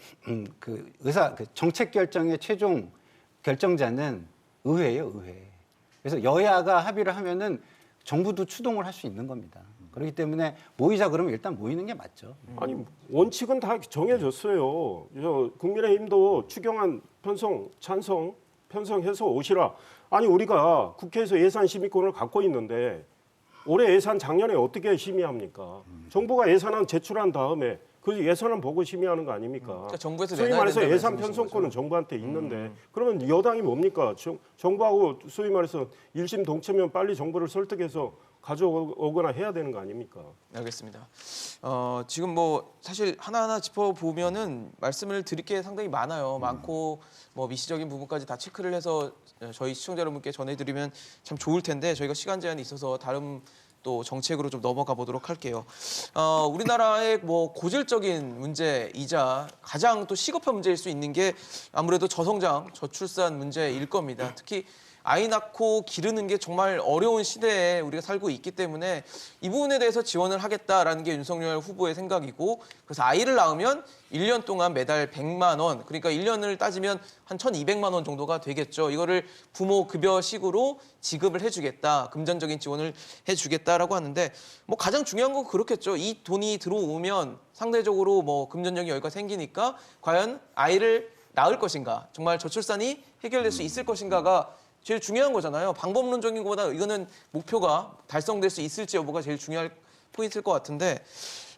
정책 결정의 최종 결정자는 의회예요, 의회. 그래서 여야가 합의를 하면은 정부도 추동을 할 수 있는 겁니다. 그렇기 때문에 모이자 그러면 일단 모이는 게 맞죠. 아니 원칙은 다 정해졌어요. 국민의힘도 추경안 찬성 편성해서 오시라. 아니 우리가 국회에서 예산 심의권을 갖고 있는데 올해 예산 작년에 어떻게 심의합니까? 정부가 예산안 제출한 다음에 그 예산안 보고 심의하는 거 아닙니까? 그러니까 정부에서 소위 내놔야 말해서 된다는 예산 말씀이신 편성권은 거죠? 정부한테 있는데 그러면 여당이 뭡니까? 정부하고 소위 말해서 일심 동체면 빨리 정부를 설득해서 가져오거나 해야 되는 거 아닙니까? 알겠습니다. 지금 뭐 사실 하나하나 짚어보면은 말씀을 드릴 게 상당히 많아요. 많고 뭐 미시적인 부분까지 다 체크를 해서 저희 시청자 여러분께 전해드리면 참 좋을 텐데 저희가 시간 제한이 있어서 다른 또 정책으로 좀 넘어가 보도록 할게요. 우리나라의 뭐 고질적인 문제이자 가장 또 시급한 문제일 수 있는 게 아무래도 저성장, 저출산 문제일 겁니다. 특히 아이 낳고 기르는 게 정말 어려운 시대에 우리가 살고 있기 때문에 이 부분에 대해서 지원을 하겠다라는 게 윤석열 후보의 생각이고 그래서 아이를 낳으면 1년 동안 매달 100만 원, 그러니까 1년을 따지면 한 1,200만 원 정도가 되겠죠. 이거를 부모 급여식으로 지급을 해주겠다, 금전적인 지원을 해주겠다라고 하는데 뭐 가장 중요한 건 그렇겠죠. 이 돈이 들어오면 상대적으로 뭐 금전적인 여유가 생기니까 과연 아이를 낳을 것인가, 정말 저출산이 해결될 수 있을 것인가가 제일 중요한 거잖아요. 방법론적인 것보다 이거는 목표가 달성될 수 있을지 여부가 제일 중요할 포인트일 것 같은데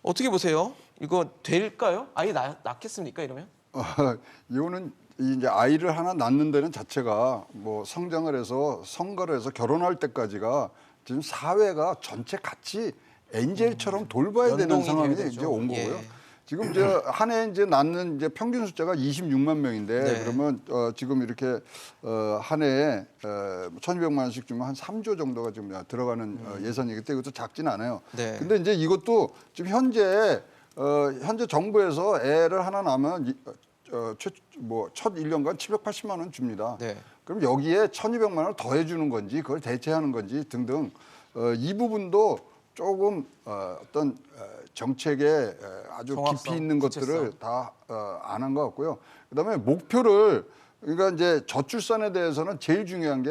어떻게 보세요? 이거 될까요? 아예 낳겠습니까 이러면? 이거는 이제 아이를 하나 낳는 데는 자체가 뭐 성장을 해서 성가를 해서 결혼할 때까지가 지금 사회가 전체 같이 엔젤처럼 돌봐야 되는 연동이 상황이 돼야 이제 되죠. 온 거고요. 예. 지금 이제 한 해 이제 낳는 이제 평균 숫자가 26만 명인데 네. 그러면 지금 이렇게 한 해에 1,200만 원씩 주면 한 3조 정도가 지금 들어가는 예산이기 때문에 이것도 작진 않아요. 네. 근데 이제 이것도 지금 현재 정부에서 애를 하나 낳으면 첫 1년간 780만 원 줍니다. 네. 그럼 여기에 1,200만 원을 더해주는 건지 그걸 대체하는 건지 등등 이 부분도 조금 어떤 정책에 아주 정확성, 깊이 있는 것들을 구체성. 다 안 한 것 같고요. 그다음에 목표를 그러니까 이제 저출산에 대해서는 제일 중요한 게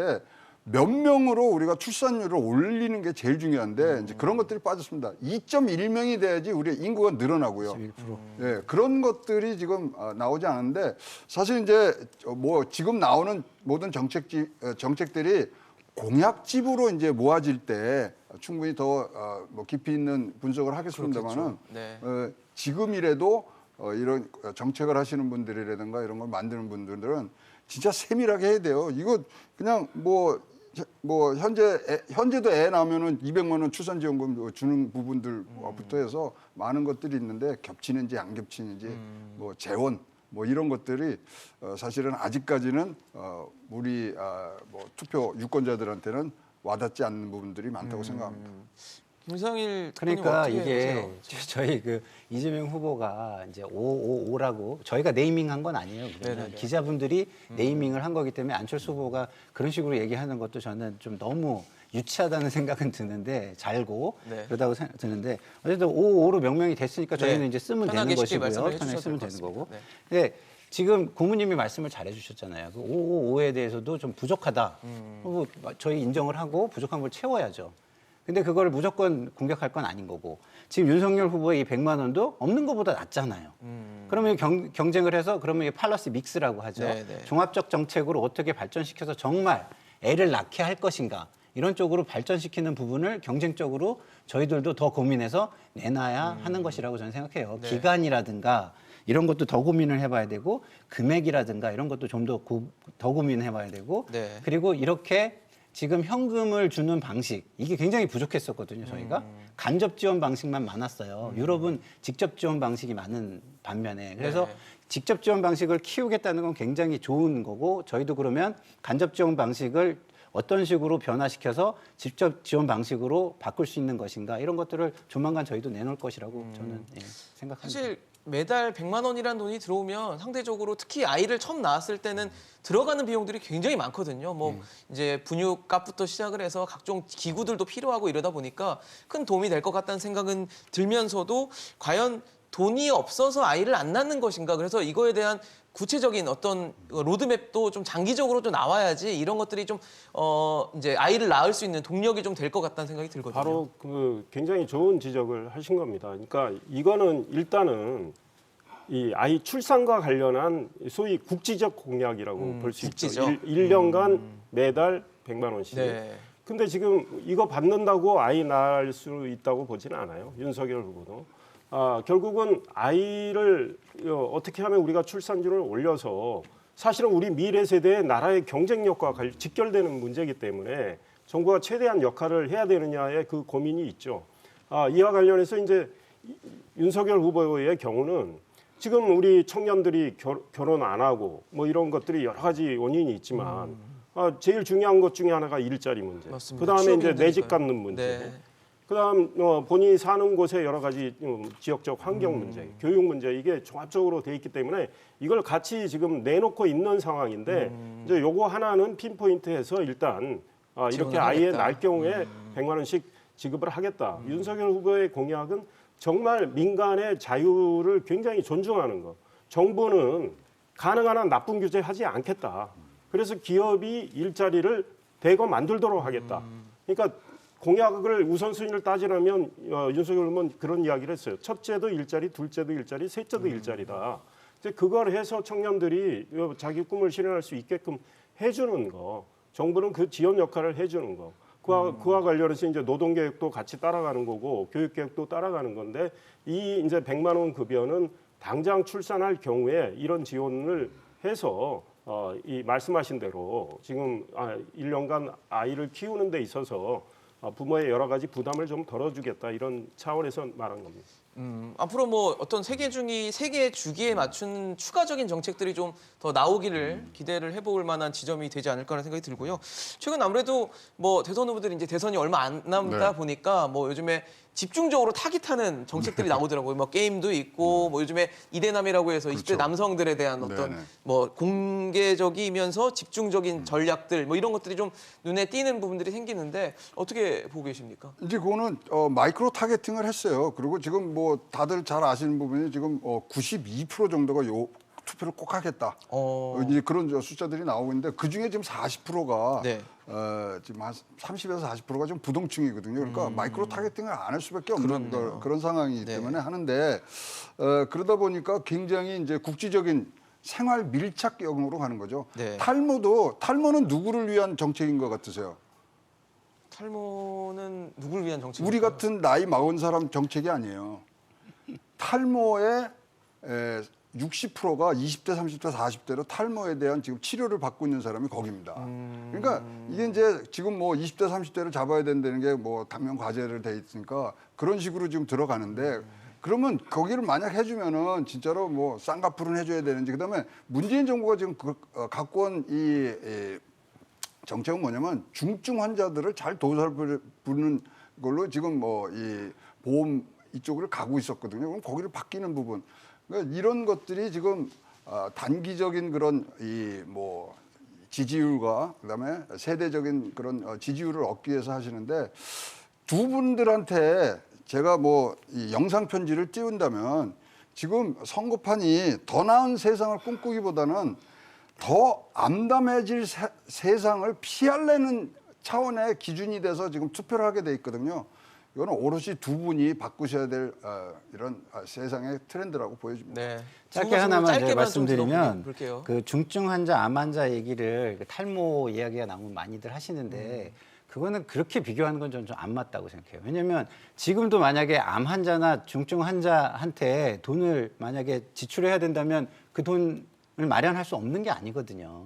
몇 명으로 우리가 출산율을 올리는 게 제일 중요한데 이제 그런 것들이 빠졌습니다. 2.1명이 돼야지 우리 인구가 늘어나고요. 11%. 예, 그런 것들이 지금 나오지 않은데 사실 이제 뭐 지금 나오는 모든 정책들이 공약집으로 이제 모아질 때 충분히 더 뭐 깊이 있는 분석을 하겠습니다만은 네. 지금이라도 이런 정책을 하시는 분들이라든가 이런 걸 만드는 분들은 진짜 세밀하게 해야 돼요. 이거 그냥 뭐 현재도 애 낳으면은 200만 원 출산지원금 주는 부분들부터 해서 많은 것들이 있는데 겹치는지 안 겹치는지 뭐 재원 뭐 이런 것들이 사실은 아직까지는 우리 뭐 투표 유권자들한테는 와닿지 않는 부분들이 많다고 생각합니다. 김상일 그러니까 어떻게 이게 보세요? 저희 그 이재명 후보가 이제 555라고 저희가 네이밍한 건 아니에요. 그러면 네네네. 기자분들이 네이밍을 한 거기 때문에 안철수 후보가 그런 식으로 얘기하는 것도 저는 좀 너무 유치하다는 생각은 드는데 잘고 네. 그러다고 드는데 어쨌든 555로 명명이 됐으니까 저희는 네. 이제 쓰면 편하게 되는 쉽게 것이고요. 말씀을 편하게 해주셔도 쓰면 될것 되는 거고. 같습니다. 근데 지금 고모님이 말씀을 잘 해주셨잖아요. 그 555에 대해서도 좀 부족하다. 그리고 저희 인정을 하고 부족한 걸 채워야죠. 근데 그걸 무조건 공격할 건 아닌 거고 지금 윤석열 후보의 이 100만 원도 없는 것보다 낫잖아요. 그러면 경쟁을 해서 그러면 이게 팔러스 믹스라고 하죠. 네네. 종합적 정책으로 어떻게 발전시켜서 정말 애를 낳게 할 것인가 이런 쪽으로 발전시키는 부분을 경쟁적으로 저희들도 더 고민해서 내놔야 하는 것이라고 저는 생각해요. 네. 기간이라든가 이런 것도 더 고민을 해봐야 되고 금액이라든가 이런 것도 좀 더 고민을 해봐야 되고 네. 그리고 이렇게 지금 현금을 주는 방식 이게 굉장히 부족했었거든요. 저희가 간접 지원 방식만 많았어요. 유럽은 직접 지원 방식이 많은 반면에 그래서 네. 직접 지원 방식을 키우겠다는 건 굉장히 좋은 거고 저희도 그러면 간접 지원 방식을 어떤 식으로 변화시켜서 직접 지원 방식으로 바꿀 수 있는 것인가 이런 것들을 조만간 저희도 내놓을 것이라고 저는 생각합니다. 사실 매달 100만 원이라는 돈이 들어오면 상대적으로 특히 아이를 처음 낳았을 때는 들어가는 비용들이 굉장히 많거든요. 뭐 이제 분유값부터 시작을 해서 각종 기구들도 필요하고 이러다 보니까 큰 도움이 될 것 같다는 생각은 들면서도 과연 돈이 없어서 아이를 안 낳는 것인가. 그래서 이거에 대한 구체적인 어떤 로드맵도 좀 장기적으로 좀 나와야지 이런 것들이 좀 이제 아이를 낳을 수 있는 동력이 좀 될 것 같다는 생각이 들거든요. 바로 그 굉장히 좋은 지적을 하신 겁니다. 그러니까 이거는 일단은 이 아이 출산과 관련한 소위 국지적 공약이라고 볼 수 있죠. 국지적? 1년간 매달 100만 원씩. 네. 근데 지금 이거 받는다고 아이 낳을 수 있다고 보지는 않아요. 윤석열 후보도. 결국은 아이를 어떻게 하면 우리가 출산율을 올려서 사실은 우리 미래 세대의 나라의 경쟁력과 직결되는 문제이기 때문에 정부가 최대한 역할을 해야 되느냐의 그 고민이 있죠. 이와 관련해서 이제 윤석열 후보의 경우는 지금 우리 청년들이 결혼 안 하고 뭐 이런 것들이 여러 가지 원인이 있지만 제일 중요한 것 중에 하나가 일자리 문제. 맞습니다. 그다음에 취업이 이제 내 집 힘드니까요. 갖는 문제. 네. 그다음 본인이 사는 곳에 여러 가지 지역적 환경 문제, 교육 문제 이게 종합적으로 돼 있기 때문에 이걸 같이 지금 내놓고 있는 상황인데 이제 요거 하나는 핀포인트해서 일단 이렇게 지원을 아이의 하겠다. 날 경우에 100만 원씩 지급을 하겠다. 윤석열 후보의 공약은 정말 민간의 자유를 굉장히 존중하는 거. 정부는 가능한 한 나쁜 규제 하지 않겠다. 그래서 기업이 일자리를 대거 만들도록 하겠다. 그러니까 공약을 우선순위를 따지려면 윤석열 후보는 그런 이야기를 했어요. 첫째도 일자리, 둘째도 일자리, 셋째도 일자리다. 이제 그걸 해서 청년들이 자기 꿈을 실현할 수 있게끔 해주는 거. 정부는 그 지원 역할을 해주는 거. 그와 관련해서 이제 노동개혁도 같이 따라가는 거고 교육개혁도 따라가는 건데 이 이제 100만 원 급여는 당장 출산할 경우에 이런 지원을 해서 이 말씀하신 대로 지금 1년간 아이를 키우는 데 있어서 부모의 여러 가지 부담을 좀 덜어주겠다 이런 차원에서 말한 겁니다. 앞으로 뭐 어떤 세계 주기에 맞춘 추가적인 정책들이 좀 더 나오기를 기대를 해볼 만한 지점이 되지 않을까라는 생각이 들고요. 최근 아무래도 뭐 대선 후보들이 이제 대선이 얼마 안 남다 네. 보니까 뭐 요즘에 집중적으로 타깃하는 정책들이 나오더라고요. 뭐 게임도 있고 뭐 요즘에 이대남이라고 해서 20대 그렇죠. 남성들에 대한 어떤 네네. 뭐 공개적이면서 집중적인 전략들 뭐 이런 것들이 좀 눈에 띄는 부분들이 생기는데 어떻게 보고 계십니까? 이제 그거는 마이크로 타겟팅을 했어요. 그리고 지금 뭐 다들 잘 아시는 부분이 지금 92% 정도가 요 투표를 꼭 하겠다. 어. 이제 그런 숫자들이 나오고 있는데 그 중에 지금 40%가 네. 지금 한 30에서 40%가 좀 부동층이거든요. 그러니까 마이크로 타겟팅을 안 할 수밖에 없는 그렇네요. 그런 상황이기 네. 때문에 하는데 그러다 보니까 굉장히 이제 국지적인 생활 밀착형으로 가는 거죠. 네. 탈모는 누구를 위한 정책인 것 같으세요? 탈모는 누굴 위한 정책입니까? 우리 같은 나이 먹은 사람 정책이 아니에요. 탈모의 60%가 20대, 30대, 40대로 탈모에 대한 지금 치료를 받고 있는 사람이 거기입니다. 그러니까 이게 이제 지금 뭐 20대, 30대를 잡아야 된다는 게 뭐 당면 과제를 돼 있으니까 그런 식으로 지금 들어가는데 그러면 거기를 만약 해주면은 진짜로 뭐 쌍꺼풀은 해줘야 되는지 그다음에 문재인 정부가 지금 갖고 온 이 정책은 뭐냐면 중증 환자들을 잘 도살부는 걸로 지금 뭐 이 보험 이쪽으로 가고 있었거든요. 그럼 거기를 바뀌는 부분, 그러니까 이런 것들이 지금 단기적인 그런 이 뭐 지지율과 그다음에 세대적인 그런 지지율을 얻기 위해서 하시는데 두 분들한테 제가 뭐 이 영상 편지를 띄운다면 지금 선거판이 더 나은 세상을 꿈꾸기보다는 더 암담해질 세상을 피하려는 차원의 기준이 돼서 지금 투표를 하게 돼 있거든요. 이거는 오롯이 두 분이 바꾸셔야 될 이런 세상의 트렌드라고 보여집니다. 네. 짧게 하나만 제가 짧게만 말씀드리면 볼게요. 그 중증 환자, 암 환자 얘기를 그 탈모 이야기가 나오면 많이들 하시는데 그거는 그렇게 비교하는 건 저는 좀 안 맞다고 생각해요. 왜냐하면 지금도 만약에 암 환자나 중증 환자한테 돈을 만약에 지출해야 된다면 그 돈을 마련할 수 없는 게 아니거든요.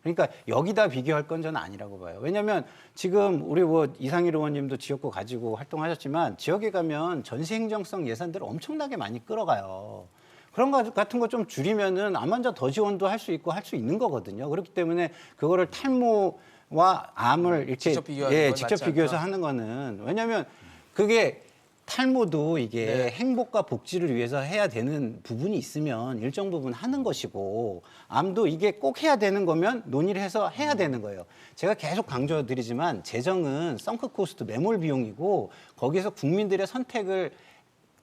그러니까 여기다 비교할 건 저는 아니라고 봐요. 왜냐하면 지금 우리 뭐 이상일 의원님도 지역구 가지고 활동하셨지만 지역에 가면 전시 행정성 예산들을 엄청나게 많이 끌어가요. 그런 거 같은 거 좀 줄이면은 암 환자 더 지원도 할 수 있고 할 수 있는 거거든요. 그렇기 때문에 그거를 탈모와 암을 이렇게 직접 비교하는 건 직접 맞지 비교해서 않다. 하는 거는 왜냐하면 그게 탈모도 이게 네. 행복과 복지를 위해서 해야 되는 부분이 있으면 일정 부분 하는 것이고 암도 이게 꼭 해야 되는 거면 논의를 해서 해야 되는 거예요. 제가 계속 강조드리지만 재정은 썬크 코스트 매몰 비용이고 거기서 국민들의 선택을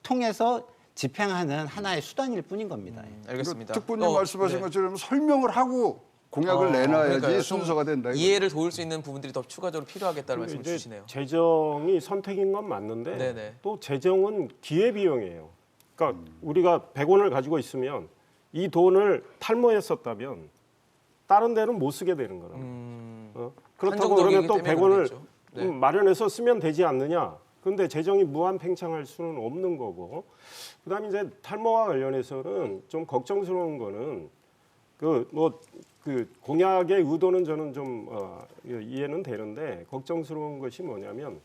통해서 집행하는 하나의 수단일 뿐인 겁니다. 알겠습니다. 특보님 말씀하신 네. 것처럼 설명을 하고 공약을 내놔야지 그러니까요. 순서가 된다. 이거죠. 이해를 도울 수 있는 부분들이 더 추가적으로 필요하겠다는 말씀을 이제 주시네요. 재정이 선택인 건 맞는데 네네. 또 재정은 기회 비용이에요. 그러니까 우리가 100원을 가지고 있으면 이 돈을 탈모에 썼다면 다른 데는 못 쓰게 되는 거라. 그렇다고 그러면 또 한정적이기 때문에 100원을 그러겠죠. 네. 마련해서 쓰면 되지 않느냐? 근데 재정이 무한 팽창할 수는 없는 거고. 그다음에 이제 탈모와 관련해서는 좀 걱정스러운 거는 그 공약의 의도는 저는 좀 이해는 되는데 걱정스러운 것이 뭐냐면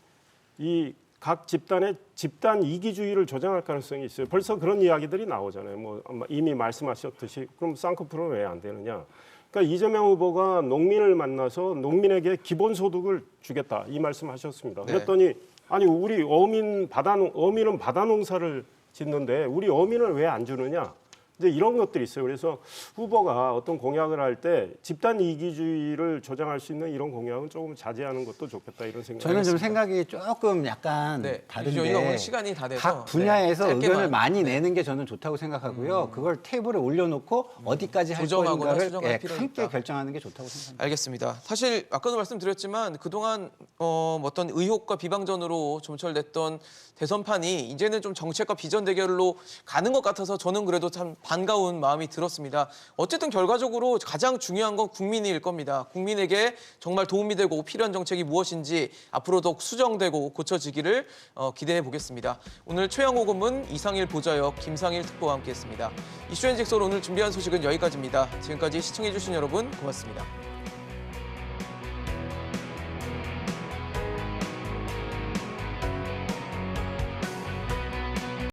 이 각 집단의 집단 이기주의를 조장할 가능성이 있어요. 벌써 그런 이야기들이 나오잖아요. 뭐 이미 말씀하셨듯이 그럼 쌍꺼풀은 왜 안 되느냐? 그러니까 이재명 후보가 농민을 만나서 농민에게 기본소득을 주겠다 이 말씀하셨습니다. 네. 그랬더니 아니 우리 어민은 바다 농사를 짓는데 우리 어민을 왜 안 주느냐? 이제 이런 것들이 있어요. 그래서 후보가 어떤 공약을 할 때 집단 이기주의를 조장할 수 있는 이런 공약은 조금 자제하는 것도 좋겠다 이런 생각이 저는 좀 있습니다. 생각이 조금 약간 네. 다른데 저희가 오늘 시간이 다 돼서 각 분야에서 네, 의견을 짧게만. 많이 내는 게 저는 좋다고 생각하고요. 그걸 테이블에 올려놓고 어디까지 할 조정하거나 것인가를 수정할 필요는 함께 있다. 결정하는 게 좋다고 생각합니다. 알겠습니다. 사실 아까도 말씀드렸지만 그동안 어떤 의혹과 비방전으로 점철됐던 대선판이 이제는 좀 정책과 비전 대결로 가는 것 같아서 저는 그래도 참 반가운 마음이 들었습니다. 어쨌든 결과적으로 가장 중요한 건 국민일 겁니다. 국민에게 정말 도움이 되고 필요한 정책이 무엇인지 앞으로 더욱 수정되고 고쳐지기를 기대해 보겠습니다. 오늘 최영호 고문, 이상일 보좌역, 김상일 특보와 함께했습니다. 이슈앤직설 오늘 준비한 소식은 여기까지입니다. 지금까지 시청해주신 여러분 고맙습니다.